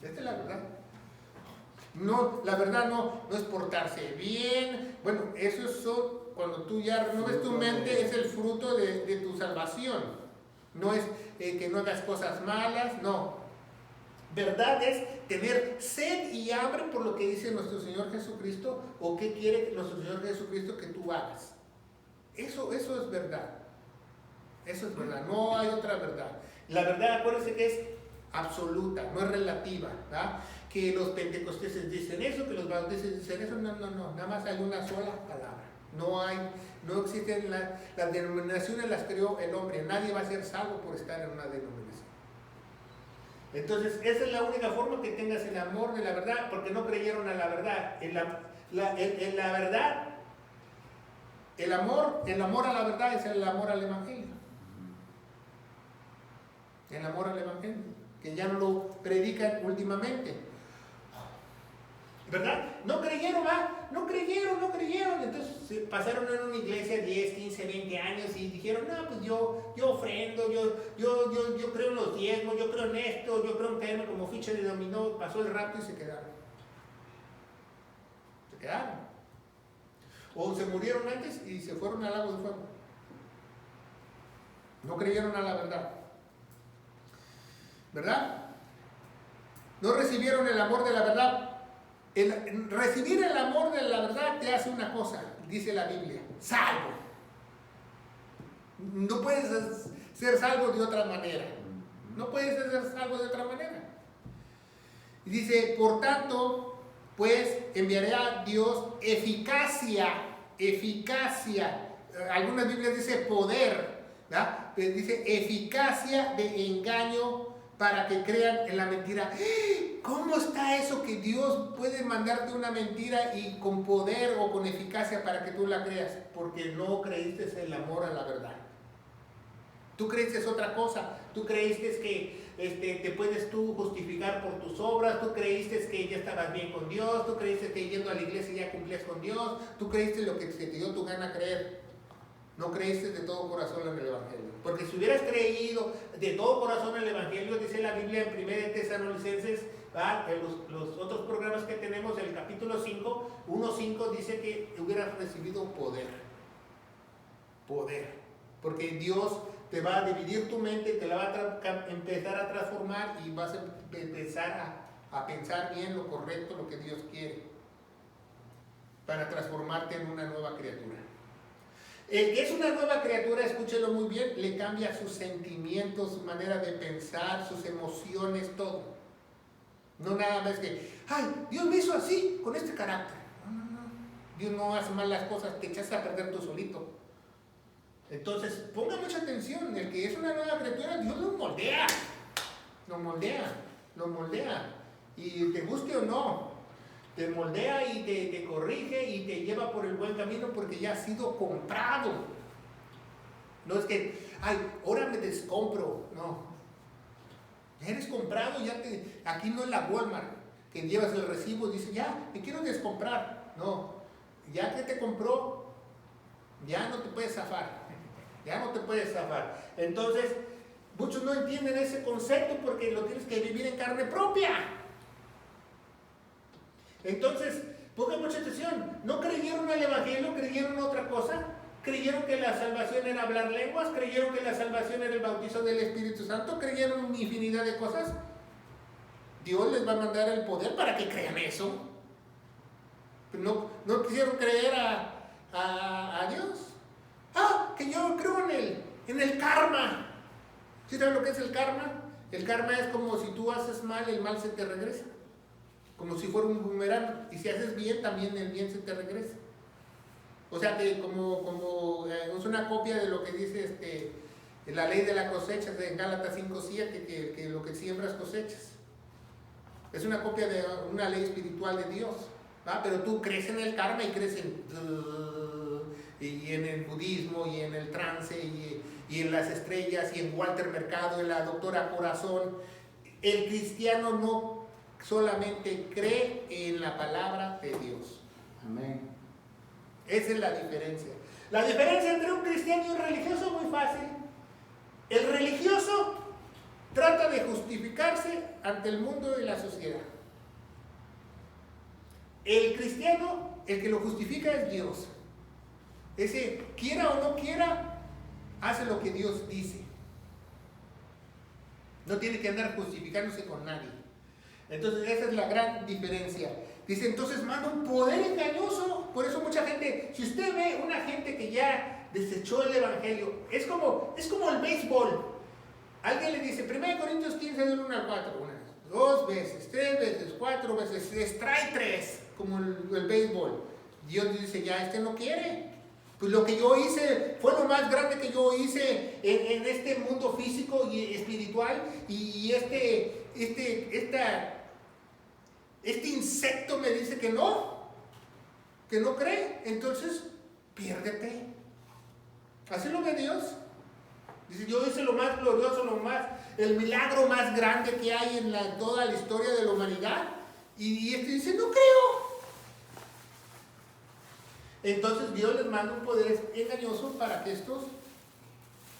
S1: Esta es la verdad. No, la verdad no es portarse bien. Bueno, eso es cuando tú ya renueves tu mente, es el fruto de tu salvación. No es que no hagas cosas malas, no. Verdad es tener sed y hambre por lo que dice nuestro Señor Jesucristo o qué quiere nuestro Señor Jesucristo que tú hagas. Eso es verdad. Eso es verdad, no hay otra verdad. La verdad, acuérdense que es absoluta, no es relativa, ¿verdad? Que los pentecosteses dicen eso, que los bautistas dicen eso, no, nada más hay una sola palabra. No existen las denominaciones, las creó el hombre, nadie va a ser salvo por estar en una denominación. Entonces, esa es la única forma que tengas el amor de la verdad, porque no creyeron a la verdad. En la verdad, el amor a la verdad es el amor al Evangelio. El amor al Evangelio, que ya no lo predican últimamente, ¿verdad? No creyeron, no creyeron. Entonces pasaron en una iglesia 10, 15, 20 años y dijeron, no, pues yo ofrendo, yo creo en los diezmos, yo creo en esto, yo creo en caerme como ficha de dominó. Pasó el rato y se quedaron. O se murieron antes y se fueron al lago de fuego. No creyeron a la verdad. ¿Verdad? No recibieron el amor de la verdad. Recibir el amor de la verdad te hace una cosa, dice la Biblia: salvo. No puedes ser salvo de otra manera. No puedes ser salvo de otra manera. Y dice, por tanto, pues enviaré a Dios eficacia. Algunas Biblias dice poder, ¿verdad? Dice eficacia de engaño para que crean en la mentira. ¿Cómo está eso que Dios puede mandarte una mentira y con poder o con eficacia para que tú la creas? Porque no creíste el amor a la verdad. Tú creíste otra cosa. Tú creíste que te puedes tú justificar por tus obras. Tú creíste que ya estabas bien con Dios. Tú creíste que yendo a la iglesia ya cumplías con Dios. Tú creíste lo que se te dio tu gana creer. No creíste de todo corazón en el Evangelio. Porque si hubieras creído de todo corazón en el Evangelio, dice la Biblia en 1 Tesalonicenses, en los otros programas que tenemos, el capítulo 5, 1:5, dice que hubieras recibido poder. Poder. Porque Dios te va a dividir tu mente, te la va a empezar a transformar y vas a empezar a pensar bien lo correcto, lo que Dios quiere, para transformarte en una nueva criatura. El que es una nueva criatura, escúchelo muy bien, le cambia sus sentimientos, su manera de pensar, sus emociones, todo. No nada más que, ay, Dios me hizo así, con este carácter. No. Dios no hace mal las cosas, te echas a perder tú solito. Entonces, ponga mucha atención, el que es una nueva criatura, Dios lo moldea. Lo moldea. Y te guste o no, te moldea y te corrige y te lleva por el buen camino porque ya has sido comprado. No es que, ay, ahora me descompro. No. Ya eres comprado, aquí no es la Walmart, que llevas el recibo y dices, ya, me quiero descomprar. No. Ya que te compró, ya no te puedes zafar. Entonces, muchos no entienden ese concepto porque lo tienes que vivir en carne propia. Entonces, pongan mucha atención, no creyeron el Evangelio, creyeron otra cosa, creyeron que la salvación era hablar lenguas, creyeron que la salvación era el bautizo del Espíritu Santo, creyeron una infinidad de cosas. Dios les va a mandar el poder para que crean eso. No quisieron creer a Dios. Que yo creo en el karma. ¿Sí saben lo que es el karma? El karma es como si tú haces mal, el mal se te regresa. Como si fuera un boomerang. Y si haces bien, también el bien se te regresa. O sea, como es una copia de lo que dice la ley de la cosecha de Gálatas 5:7, que lo que siembras cosechas. Es una copia de una ley espiritual de Dios. ¿Va? Pero tú crees en el karma y crees y en el budismo y en el trance y en las estrellas y en Walter Mercado, en la doctora Corazón. El cristiano no solamente cree en la palabra de Dios.
S2: Amén.
S1: Esa es la diferencia. La diferencia entre un cristiano y un religioso es muy fácil. El religioso trata de justificarse ante el mundo y la sociedad. El cristiano, el que lo justifica es Dios. Ese, quiera o no quiera, hace lo que Dios dice. No tiene que andar justificándose con nadie. Entonces esa es la gran diferencia. Dice, entonces manda un poder engañoso. Por eso mucha gente, si usted ve una gente que ya desechó el Evangelio, es como el béisbol. Alguien le dice, 1 Corintios 15, del 1 al 4, 2 veces, 3 veces, 4 veces, extrae 3, como el béisbol. Dios dice, ya no quiere. Pues lo que yo hice fue lo más grande que yo hice en este mundo físico y espiritual. Y este insecto me dice que no cree. Entonces, piérdete. Así lo ve Dios. Dice, yo hice lo más glorioso, el milagro más grande que hay en toda la historia de la humanidad. Y dice, no creo. Entonces Dios les manda un poder engañoso para que estos,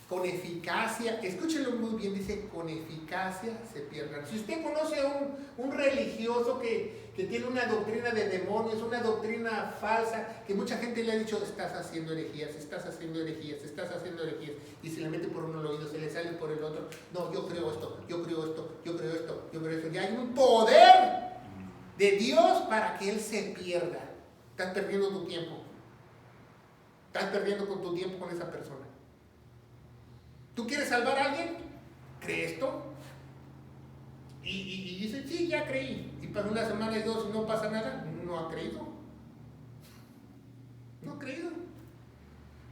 S1: con eficacia, escúchenlo muy bien, dice, con eficacia se pierdan. Si usted conoce a un religioso que tiene una doctrina de demonios, una doctrina falsa, que mucha gente le ha dicho, estás haciendo herejías, y se le mete por uno el oído, se le sale por el otro, no, yo creo esto. Y hay un poder de Dios para que él se pierda. Estás perdiendo tu tiempo. Estás perdiendo con tu tiempo con esa persona. ¿Tú quieres salvar a alguien? ¿Cree esto? Y dice, sí, ya creí. Y para una semana y dos no pasa nada. No ha creído.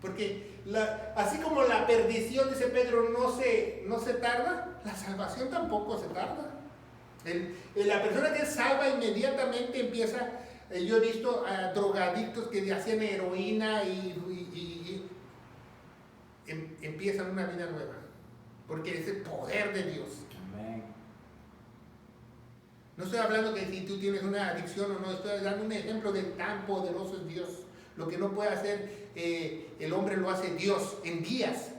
S1: Porque así como la perdición, dice Pedro, no se tarda, la salvación tampoco se tarda. La persona que es salva inmediatamente empieza. Yo he visto a drogadictos que hacían heroína y empiezan una vida nueva. porque es el poder de Dios.
S2: Amén.
S1: No estoy hablando que si tú tienes una adicción o no, estoy dando un ejemplo de tan poderoso es Dios. Lo que no puede hacer el hombre lo hace Dios en días.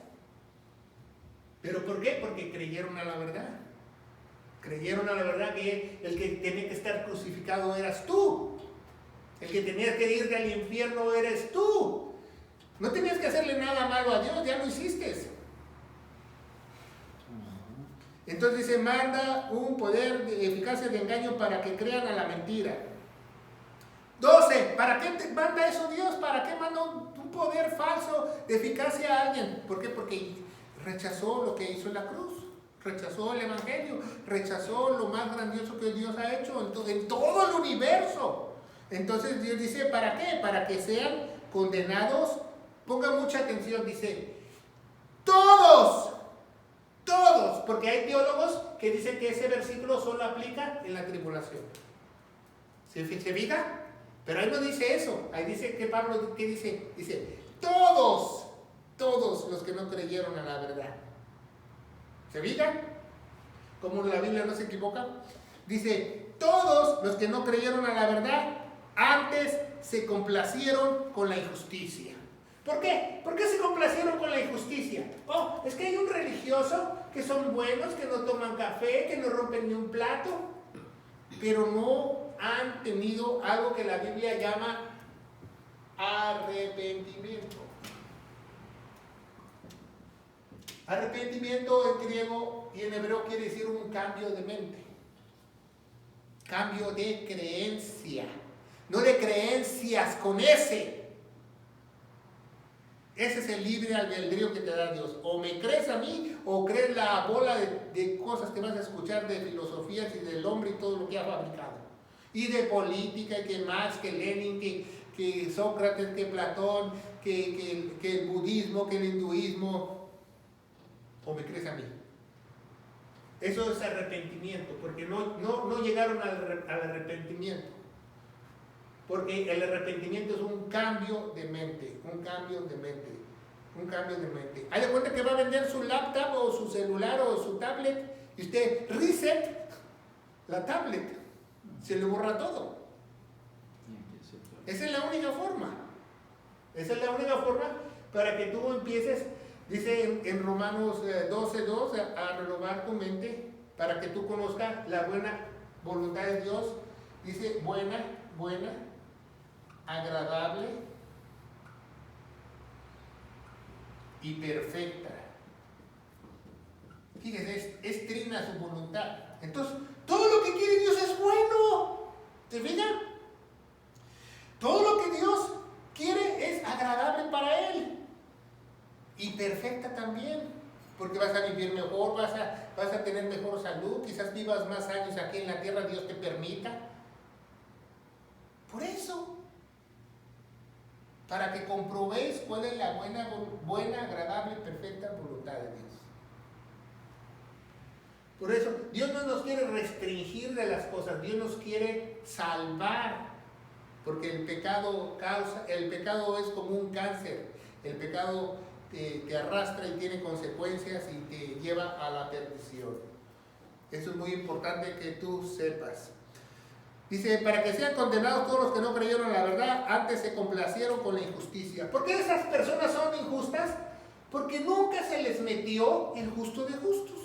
S1: ¿Pero por qué? Porque creyeron a la verdad. Creyeron a la verdad que el que tenía que estar crucificado eras tú. El que tenía que irte al infierno eres tú. No tenías que hacerle nada malo a Dios, ya lo hiciste. Entonces dice, manda un poder de eficacia de engaño para que crean a la mentira. 12, ¿para qué te manda eso Dios? ¿Para qué manda un poder falso de eficacia a alguien? ¿Por qué? Porque rechazó lo que hizo en la cruz. Rechazó el evangelio, rechazó lo más grandioso que Dios ha hecho en todo el universo. Entonces Dios dice, ¿para qué? Para que sean condenados. Ponga mucha atención, dice, todos, porque hay teólogos que dicen que ese versículo solo aplica en la tribulación. ¿Se fija? Pero ahí no dice eso. Ahí dice que Pablo, ¿qué dice? Dice, todos los que no creyeron a la verdad. ¿Se fijan? Como la Biblia no se equivoca. Dice, todos los que no creyeron a la verdad, antes se complacieron con la injusticia. ¿Por qué? ¿Por qué se complacieron con la injusticia? Oh, es que hay un religioso que son buenos, que no toman café, que no rompen ni un plato, pero no han tenido algo que la Biblia llama arrepentimiento. Arrepentimiento en griego y en hebreo quiere decir un cambio de mente. Cambio de creencia. No de creencias con S. Ese es el libre albedrío que te da Dios. O me crees a mí, o crees la bola de cosas que vas a escuchar de filosofías y del hombre y todo lo que ha fabricado. Y de política, y que Marx, que Lenin, que Sócrates, que Platón, que el budismo, que el hinduismo. O me crees a mí. Eso es arrepentimiento, porque no llegaron al arrepentimiento. Porque el arrepentimiento es un cambio de mente, un cambio de mente. Haz de cuenta que va a vender su laptop o su celular o su tablet y usted reset la tablet, se le borra todo. Esa es la única forma. Esa es la única forma para que tú empieces, dice en Romanos 12:2, a renovar tu mente para que tú conozcas la buena voluntad de Dios. Dice buena, agradable y perfecta. Fíjense, es trina su voluntad. Entonces, todo lo que quiere Dios es bueno. ¿Se fijan? Todo lo que Dios quiere es agradable para Él. Y perfecta también. Porque vas a vivir mejor, vas a tener mejor salud, quizás vivas más años aquí en la tierra, Dios te permita. Por eso. Para que comprobéis cuál es la buena, agradable y perfecta voluntad de Dios. Por eso, Dios no nos quiere restringir de las cosas, Dios nos quiere salvar. Porque el pecado es como un cáncer. El pecado te arrastra y tiene consecuencias y te lleva a la perdición. Eso es muy importante que tú sepas. Dice, para que sean condenados todos los que no creyeron la verdad, antes se complacieron con la injusticia. ¿Por qué esas personas son injustas? Porque nunca se les metió el justo de justos.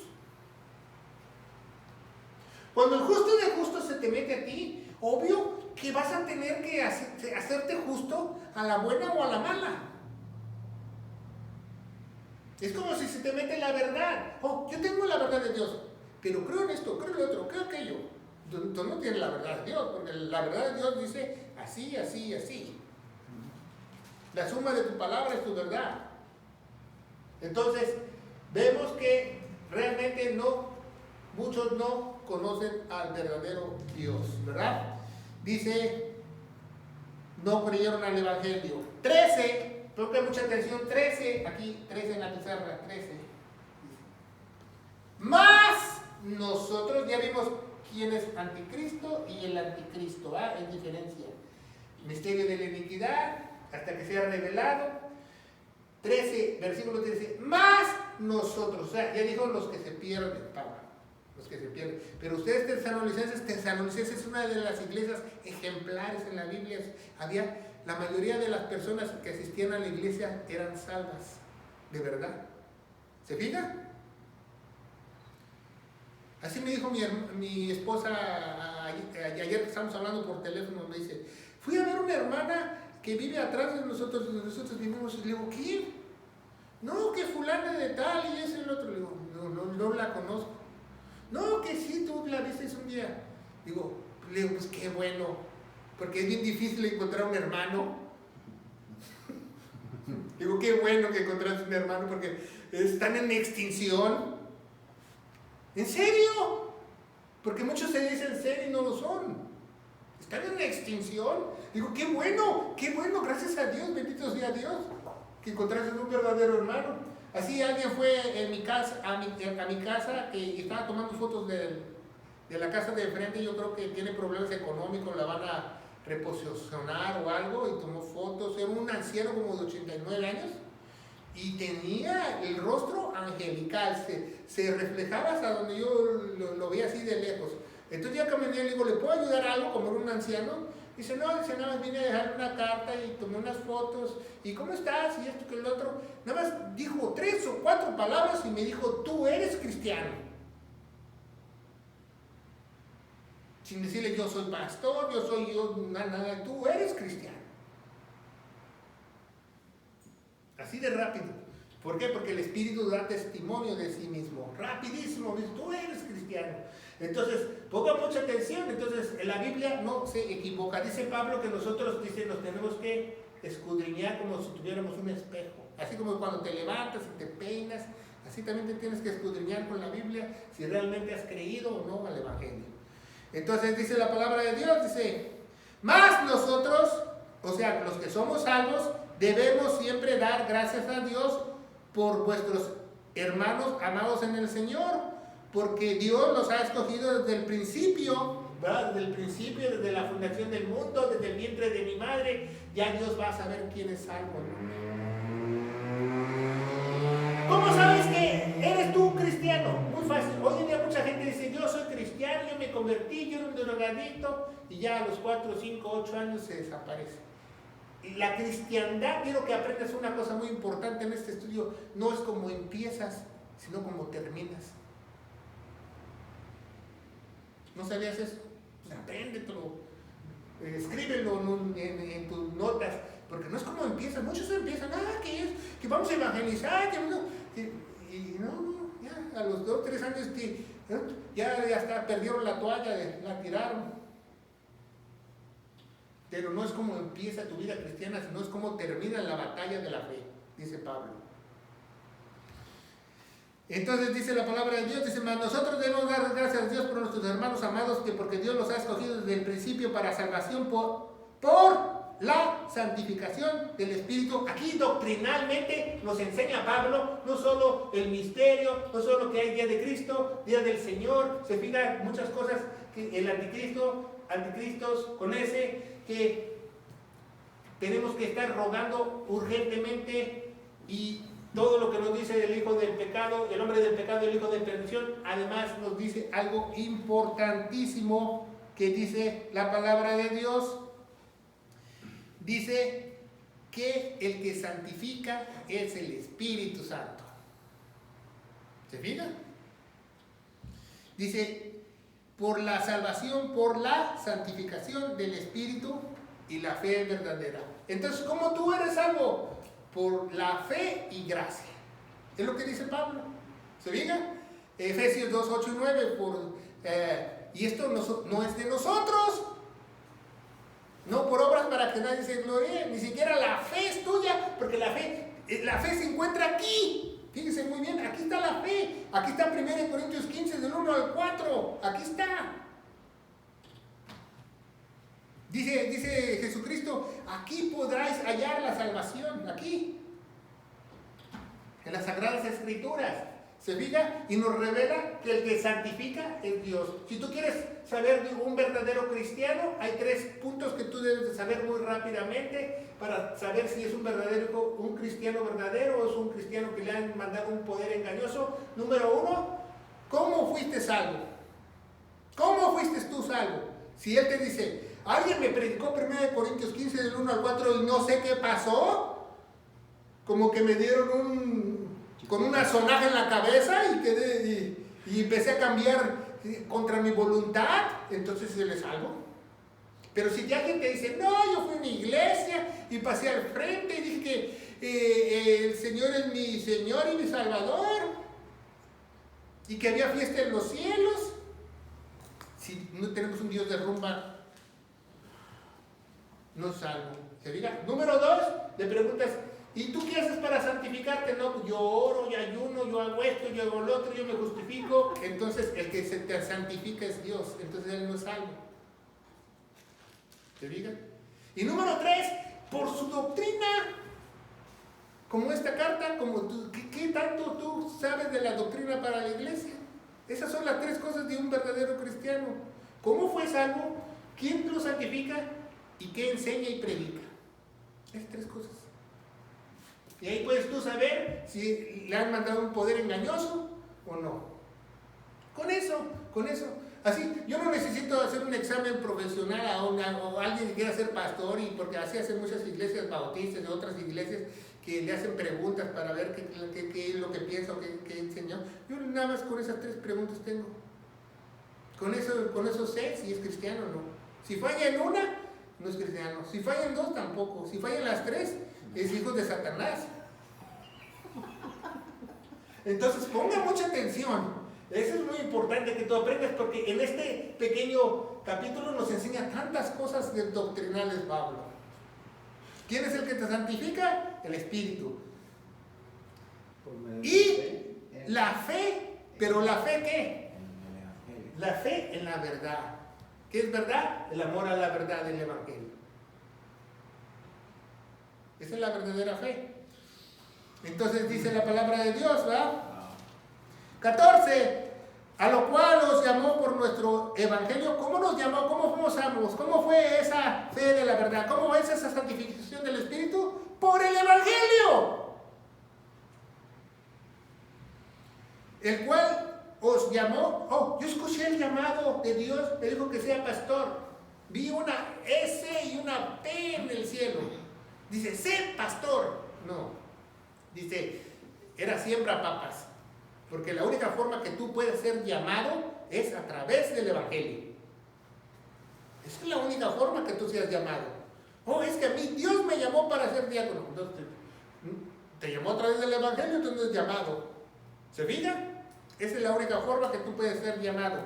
S1: Cuando el justo de justos se te mete a ti, obvio que vas a tener que hacerte justo a la buena o a la mala. Es como si se te mete la verdad. Oh, yo tengo la verdad de Dios, pero creo en esto, creo en lo otro, creo aquello. Tú no tienes la verdad de Dios, porque la verdad de Dios dice así, así, así. La suma de tu palabra es tu verdad. Entonces, vemos que realmente muchos no conocen al verdadero Dios, ¿verdad? Dice, no creyeron al Evangelio. 13, pongan mucha atención, 13, aquí 13 en la pizarra, 13. Más nosotros, ya vimos quién es anticristo y el anticristo, ¿ah? En diferencia. Misterio de la iniquidad, hasta que sea revelado. 13, versículo 13. Más nosotros, o sea, ya dijo los que se pierden, Pablo, los que se pierden. Pero ustedes Tesalonicenses es una de las iglesias ejemplares en la Biblia. La mayoría de las personas que asistían a la iglesia eran salvas, de verdad. ¿Se fija? Así me dijo mi esposa ayer que estábamos hablando por teléfono, me dice, fui a ver una hermana que vive atrás de nosotros, donde nosotros vivimos, y le digo, ¿quién? No, que fulana de tal y ese y el otro. Le digo, no la conozco. No, que sí, tú la viste un día. Le digo, pues qué bueno, porque es bien difícil encontrar un hermano. Digo, qué bueno que encontraste un hermano, porque están en extinción. ¿En serio? Porque muchos se dicen ser y no lo son. Están en extinción. Digo, qué bueno, gracias a Dios, bendito sea Dios, que encontraste un verdadero hermano. Así alguien fue en mi casa, a mi casa y estaba tomando fotos de la casa de enfrente. Yo creo que tiene problemas económicos, la van a reposicionar o algo, y tomó fotos. Era un anciano como de 89 años y tenía el rostro angelical, se reflejaba hasta donde yo lo veía así de lejos. Entonces ya caminé y le digo, ¿le puedo ayudar a algo? Como era un anciano. Dice, no, nada más vine a dejarle una carta y tomé unas fotos. ¿Y cómo estás? Y esto que el otro. Nada más dijo 3 o 4 palabras y me dijo, tú eres cristiano. Sin decirle, yo soy pastor, nada, tú eres cristiano. Así de rápido. ¿Por qué? Porque el Espíritu da testimonio de sí mismo. Rapidísimo, dice, tú eres cristiano. Entonces, ponga mucha atención. Entonces, la Biblia no se equivoca. Dice Pablo que nosotros, nos tenemos que escudriñar como si tuviéramos un espejo. Así como cuando te levantas y te peinas, así también te tienes que escudriñar con la Biblia si realmente has creído o no al Evangelio. Entonces, dice la palabra de Dios, dice, más nosotros, o sea, los que somos salvos, debemos siempre dar gracias a Dios por vuestros hermanos amados en el Señor, porque Dios los ha escogido desde el principio, ¿verdad? Desde el principio, desde la fundación del mundo, desde el vientre de mi madre. Ya Dios va a saber quién es salvo, ¿no? ¿Cómo sabes que eres tú cristiano? Muy fácil. Hoy en día mucha gente dice, yo soy cristiano, yo me convertí, yo era un drogadicto, y ya a los 4, 5, 8 años se desaparece. Y la cristiandad, quiero que aprendas una cosa muy importante en este estudio, no es como empiezas, sino como terminas. ¿No sabías eso? Pues apréndetelo, escríbelo en tus notas, porque no es como empiezan. Muchos empiezan, que vamos a evangelizar, y no, ya a los 2 o 3 años ya perdieron la toalla, la tiraron. Pero no es como empieza tu vida cristiana, sino es como termina la batalla de la fe, dice Pablo. Entonces dice la palabra de Dios, dice, mas nosotros debemos dar gracias a Dios por nuestros hermanos amados, que porque Dios los ha escogido desde el principio para salvación por la santificación del Espíritu. Aquí doctrinalmente nos enseña Pablo no solo el misterio, no solo que hay día de Cristo, día del Señor, se fijan muchas cosas que el anticristos con ese, que tenemos que estar rogando urgentemente, y todo lo que nos dice el hijo del pecado, el hombre del pecado, el hijo de perdición. Además nos dice algo importantísimo que dice la palabra de Dios. Dice que el que santifica es el Espíritu Santo. ¿Se fijan? Dice, por la salvación, por la santificación del Espíritu y la fe verdadera. Entonces, ¿cómo tú eres salvo? Por la fe y gracia. Es lo que dice Pablo. ¿Se fijan? Efesios 2, 8 y 9. Y esto no es de nosotros. No por obras para que nadie se gloríe. Ni siquiera la fe es tuya, porque la fe se encuentra aquí. Fíjense muy bien, aquí está la fe. Aquí está 1 Corintios 15, del 1 al 4. Aquí está. Dice Jesucristo, aquí podráis hallar la salvación, aquí, en las Sagradas Escrituras. ¿Se fija? Y nos revela que el que santifica es Dios. Si tú quieres saber de un verdadero cristiano, hay 3 puntos que tú debes de saber muy rápidamente para saber si es un cristiano verdadero o es un cristiano que le han mandado un poder engañoso. Número 1, ¿cómo fuiste salvo? ¿Cómo fuiste tú salvo? Si él te dice, alguien me predicó 1 Corintios 15 del 1 al 4 y no sé qué pasó, como que me dieron con una sonaja en la cabeza y empecé a cambiar contra mi voluntad, entonces se le salvo. Pero si ya alguien te dice, no, yo fui a una iglesia y pasé al frente y dije que el Señor es mi Señor y mi Salvador y que había fiesta en los cielos, si no tenemos un Dios de rumba, no salvo. ¿Se diga? Número 2, le preguntas, ¿y tú qué haces para santificarte? No, yo oro, yo ayuno, yo hago esto, yo hago lo otro, yo me justifico. Entonces el que se te santifica es Dios, entonces él no es salvo. ¿Te diga? Y número 3, por su doctrina, como esta carta, como tú, ¿qué tanto tú sabes de la doctrina para la iglesia? Esas son las 3 cosas de un verdadero cristiano. ¿Cómo fue salvo? ¿Quién lo santifica? ¿Y qué enseña y predica? Esas 3 cosas. Y ahí puedes tú saber si le han mandado un poder engañoso o no. Con eso. Así, yo no necesito hacer un examen profesional o alguien que quiera ser pastor, y porque así hacen muchas iglesias bautistas y otras iglesias que le hacen preguntas para ver qué es lo que piensa o qué enseñó. Yo nada más con esas 3 preguntas tengo. Con eso sé si es cristiano o no. Si falla en una, no es cristiano. Si falla en 2, tampoco. Si falla en las 3, es hijo de Satanás. Entonces ponga mucha atención. Eso es muy importante que tú aprendas, porque en este pequeño capítulo nos enseña tantas cosas doctrinales Pablo. ¿Quién es el que te santifica? El Espíritu. Y la fe. ¿Pero la fe qué? La fe en la verdad. ¿Qué es verdad? El amor a la verdad del Evangelio. Esa es la verdadera fe. Entonces dice la palabra de Dios, ¿verdad? 14, a lo cual os llamó por nuestro evangelio. ¿Cómo nos llamó? ¿Cómo fuimos salvos? ¿Cómo fue esa fe de la verdad? ¿Cómo es esa santificación del Espíritu? Por el evangelio, el cual os llamó. Yo escuché el llamado de Dios, me dijo que sea pastor. Vi una S y una P en el cielo. Dice, sé pastor. No, dice, era siembra papas. Porque la única forma que tú puedes ser llamado es a través del evangelio. Esa es la única forma que tú seas llamado. Es que a mí Dios me llamó para ser diácono. Entonces, te llamó a través del evangelio, entonces es llamado. ¿Se fija? Esa es la única forma que tú puedes ser llamado.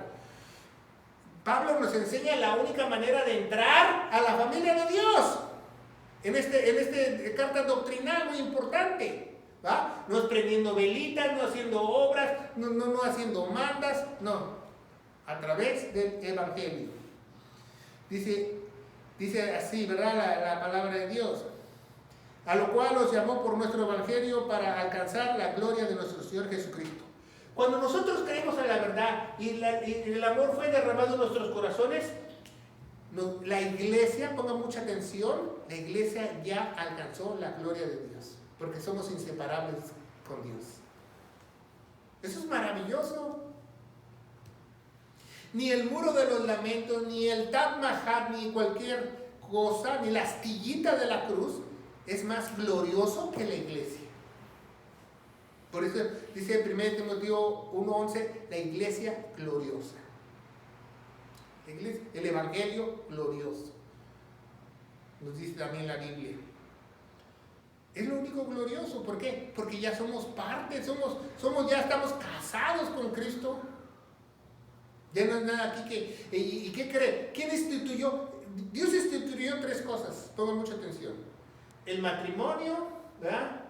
S1: Pablo nos enseña la única manera de entrar a la familia de Dios. En este carta doctrinal muy importante. ¿Va? No es prendiendo velitas, no haciendo obras, no haciendo mandas, no. A través del evangelio. Dice así, ¿verdad? La palabra de Dios. A lo cual os llamó por nuestro evangelio para alcanzar la gloria de nuestro Señor Jesucristo. Cuando nosotros creemos en la verdad y el amor fue derramado en nuestros corazones, la iglesia, ponga mucha atención, la iglesia ya alcanzó la gloria de Dios. Porque somos inseparables con Dios. Eso es maravilloso. Ni el muro de los lamentos, ni el Taj Mahal, ni cualquier cosa, ni la astillita de la cruz es más glorioso que la iglesia. Por eso dice 1 Timoteo 1:11, la iglesia gloriosa. El evangelio glorioso. Nos dice también la Biblia. Es lo único glorioso. ¿Por qué? Porque ya somos parte, ya estamos casados con Cristo. Ya no es nada aquí que... ¿Y qué cree? ¿Quién instituyó? Dios instituyó 3 cosas. Pongan mucha atención. El matrimonio, ¿verdad?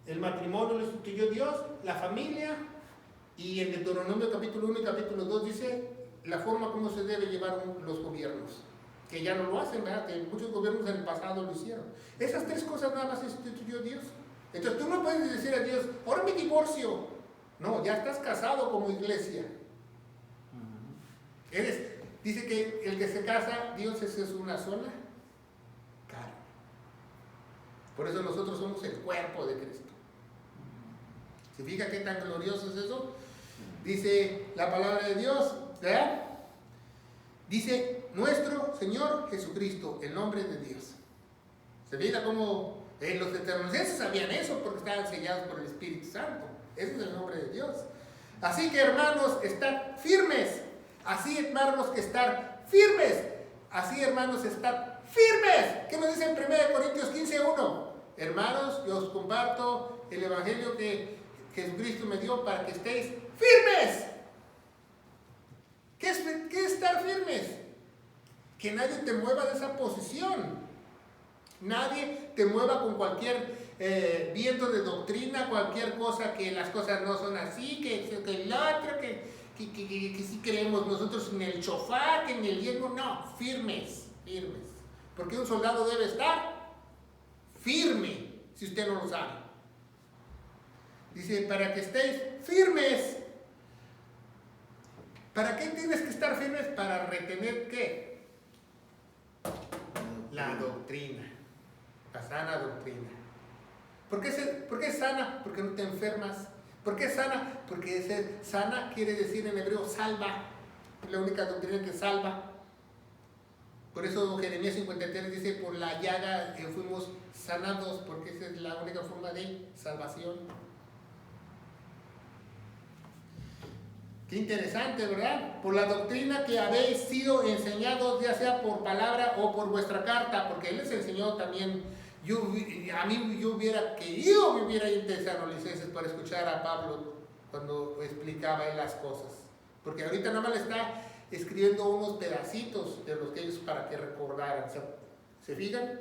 S1: El matrimonio lo instituyó Dios, la familia, y en Deuteronomio capítulo 1 y capítulo 2 dice la forma como se debe llevar los gobiernos. Que ya no lo hacen, ¿verdad? Que muchos gobiernos en el pasado lo hicieron. Esas 3 cosas nada más instituyó Dios. Entonces tú no puedes decir a Dios, ahora me divorcio. No, ya estás casado como iglesia. Dice que el que se casa, Dios es una sola carne. Por eso nosotros somos el cuerpo de Cristo. ¿Se fija qué tan glorioso es eso? Dice la palabra de Dios, ¿verdad? Dice nuestro Señor Jesucristo, el nombre de Dios. ¿Se fija cómo los tesalonicenses sabían eso? Porque estaban sellados por el Espíritu Santo. Ese es el nombre de Dios. Así que, hermanos, estad firmes. Así, hermanos, que estar firmes. Así, hermanos, estar firmes. ¿Qué nos dice en 1 Corintios 15:1? Hermanos, yo os comparto el evangelio que Jesucristo me dio para que estéis firmes. ¿Qué es estar firmes? Que nadie te mueva de esa posición. Nadie te mueva con cualquier viento de doctrina, cualquier cosa, que las cosas no son así, que el otro, que sí creemos nosotros en el chofar, que en el diezmo. No, firmes, firmes. Porque un soldado debe estar firme, si usted no lo sabe. Dice, para que estéis firmes. ¿Para qué tienes que estar firmes? Para retener ¿qué? La doctrina. La sana doctrina. ¿Por qué es sana? Porque no te enfermas. ¿Por qué es sana? Porque sana quiere decir en hebreo salva. Es la única doctrina que salva. Por eso Jeremías 53 dice, por la llaga fuimos sanados, porque esa es la única forma de salvación. Qué interesante, ¿verdad? Por la doctrina que habéis sido enseñados, ya sea por palabra o por vuestra carta, porque Él les enseñó también. Yo hubiera querido vivir ahí en Tesalonicenses para escuchar a Pablo cuando explicaba él las cosas. Porque ahorita nada más le está escribiendo unos pedacitos de los que ellos para que recordaran. ¿Se fijan?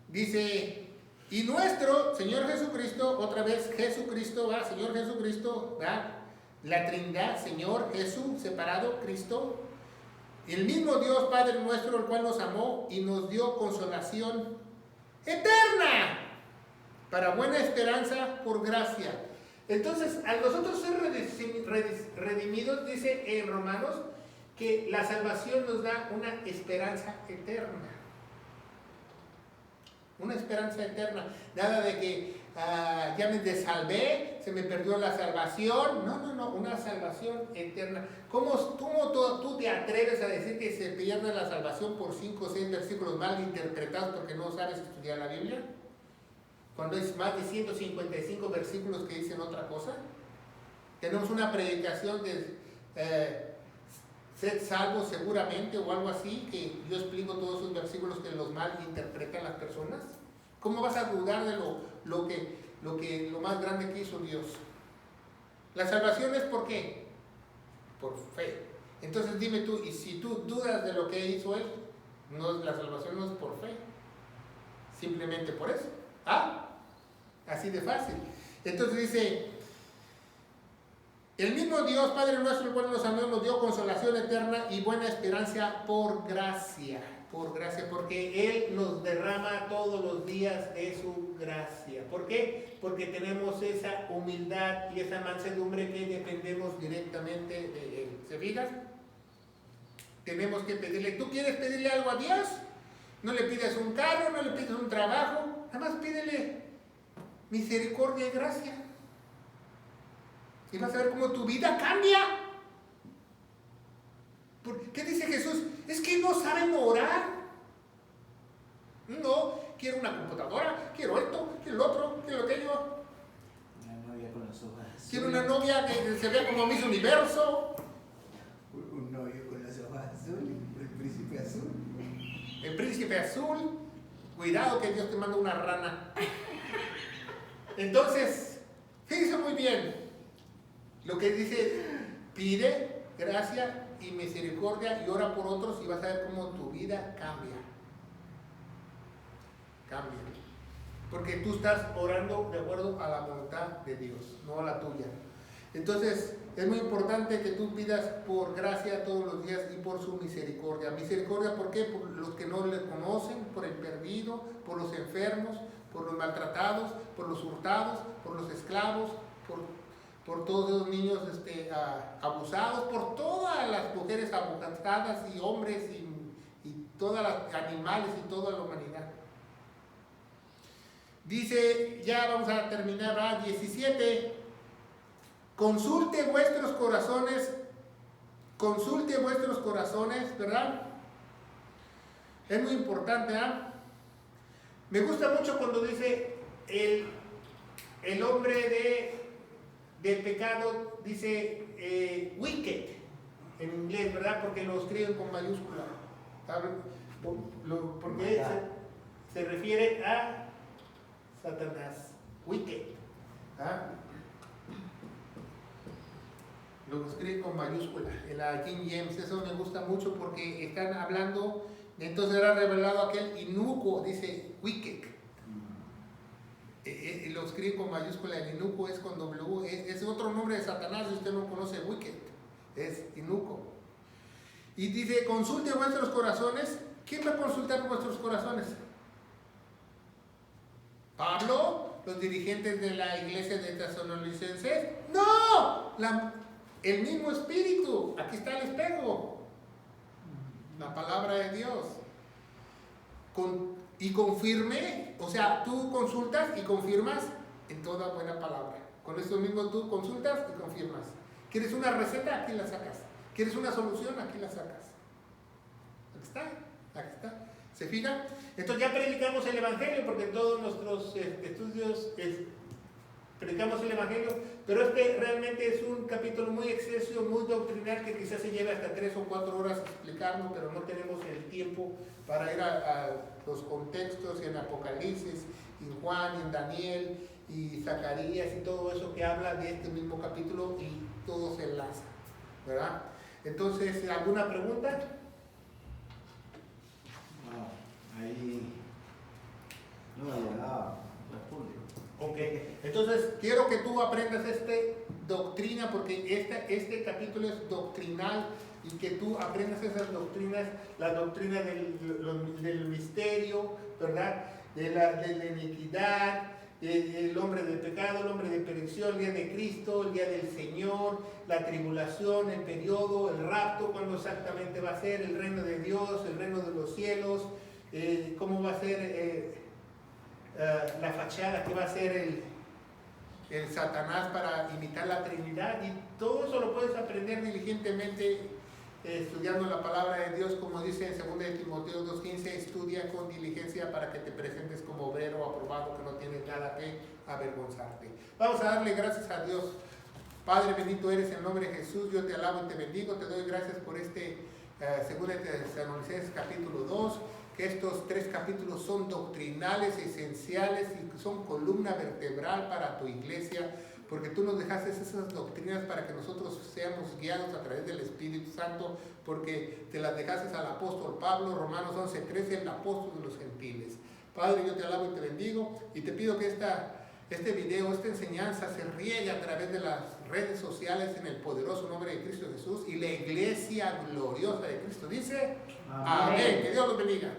S1: Dice, y nuestro Señor Jesucristo, otra vez Jesucristo, ¿va? Señor Jesucristo, ¿va? La Trinidad, Señor, Jesús, separado, Cristo. El mismo Dios Padre nuestro, el cual nos amó y nos dio consolación eterna para buena esperanza por gracia. Entonces, al nosotros ser redimidos, dice en Romanos, que la salvación nos da una esperanza eterna. Una esperanza eterna. Nada de que ya me desalvé, se me perdió la salvación. No, una salvación eterna. ¿Cómo tú te atreves a decir que se pierde la salvación por 5 o 6 versículos mal interpretados porque no sabes estudiar la Biblia? Cuando hay más de 155 versículos que dicen otra cosa. Tenemos una predicación de sed salvos seguramente o algo así, que yo explico todos esos versículos que los mal interpretan las personas. ¿Cómo vas a dudar de lo más grande que hizo Dios? La salvación es ¿por qué? Por fe. Entonces dime tú, y si tú dudas de lo que hizo Él, la salvación no es por fe, simplemente por eso. Así de fácil. Entonces dice, el mismo Dios Padre nuestro, el cual nos amó, nos dio consolación eterna y buena esperanza por gracia, porque Él nos derrama todos los días de su gracia. ¿Por qué? Porque tenemos esa humildad y esa mansedumbre que dependemos directamente de Él. ¿Se fijan? Tenemos que pedirle. ¿Tú quieres pedirle algo a Dios? No le pides un carro, no le pides un trabajo, nada más pídele misericordia y gracia. Y vas a ver cómo tu vida cambia. ¿Qué dice Jesús? Es que no saben orar. No, quiero una computadora, quiero esto, quiero lo otro, quiero aquello.
S2: Una novia con los ojos azules.
S1: Quiero una novia que se vea como Miss Universo.
S2: Un novio con los ojos azules, el príncipe azul.
S1: El príncipe azul. Cuidado que Dios te manda una rana. Entonces, fíjense muy bien. Lo que dice, pide gracia y misericordia y ora por otros y vas a ver cómo tu vida cambia. Cambia. Porque tú estás orando de acuerdo a la voluntad de Dios, no a la tuya. Entonces, es muy importante que tú pidas por gracia todos los días y por su misericordia. Misericordia, ¿por qué? Por los que no le conocen, por el perdido, por los enfermos, por los maltratados, por los hurtados, por los esclavos, por todos esos niños abusados, por todas las mujeres abusadas y hombres y todos los animales y toda la humanidad. Dice, ya vamos a terminar, ¿verdad? 17, consulte vuestros corazones, ¿verdad? Es muy importante, ¿verdad? Me gusta mucho cuando dice el hombre del pecado, dice wicked en inglés, ¿verdad? Porque lo escriben con mayúscula. Porque se refiere a Satanás, wicked. ¿Ah? Lo escriben con mayúscula en la King James. Eso me gusta mucho porque están hablando. Entonces era revelado aquel inicuo, dice wicked. Lo escriben con mayúscula. El inicuo es con W. Es otro nombre de Satanás. Si usted no conoce wicked, es inicuo. Y dice, consulte vuestros corazones. ¿Quién va a consultar vuestros corazones? ¿Pablo? ¿Los dirigentes de la iglesia de Tesalonicenses? ¡No! El mismo Espíritu. Aquí está el espejo. La palabra de Dios. Y confirme, o sea, tú consultas y confirmas en toda buena palabra. Con esto mismo tú consultas y confirmas. ¿Quieres una receta? Aquí la sacas. ¿Quieres una solución? Aquí la sacas. Aquí está. ¿Se fijan? Entonces ya predicamos el Evangelio, porque en todos nuestros estudios predicamos el Evangelio, pero realmente es un capítulo muy exceso, muy doctrinal, que quizás se lleve hasta 3 o 4 horas explicarlo, pero no tenemos el tiempo para ir a los contextos en Apocalipsis, en Juan, en Daniel y Zacarías y todo eso que habla de este mismo capítulo, y todo se enlaza, ¿verdad? Entonces, ¿alguna pregunta?
S2: Ahí no ha llegado responde.
S1: Ok, entonces quiero que tú aprendas doctrina, porque este capítulo es doctrinal, y que tú aprendas esas doctrinas, la doctrina del misterio, ¿verdad? De la iniquidad, el hombre del pecado, el hombre de perdición, el día de Cristo, el día del Señor, la tribulación, el periodo, el rapto, cuándo exactamente va a ser, el reino de Dios, el reino de los cielos, cómo va a ser la fachada que va a ser el Satanás para imitar la Trinidad, y todo eso lo puedes aprender diligentemente estudiando la palabra de Dios, como dice en 2 de Timoteo 2:15, estudia con diligencia para que te presentes como obrero aprobado, que no tienes nada que avergonzarte. Vamos a darle gracias a Dios. Padre bendito eres, en nombre de Jesús, yo te alabo y te bendigo, te doy gracias por 2 de Tesalonicenses capítulo 2, que estos 3 capítulos son doctrinales, esenciales, y son columna vertebral para tu iglesia, porque tú nos dejaste esas doctrinas para que nosotros seamos guiados a través del Espíritu Santo, porque te las dejaste al apóstol Pablo, Romanos 11:13, el apóstol de los gentiles. Padre, yo te alabo y te bendigo, y te pido que este video, esta enseñanza se riegue a través de las redes sociales en el poderoso nombre de Cristo Jesús, y la iglesia gloriosa de Cristo dice, amén. Que Dios los bendiga.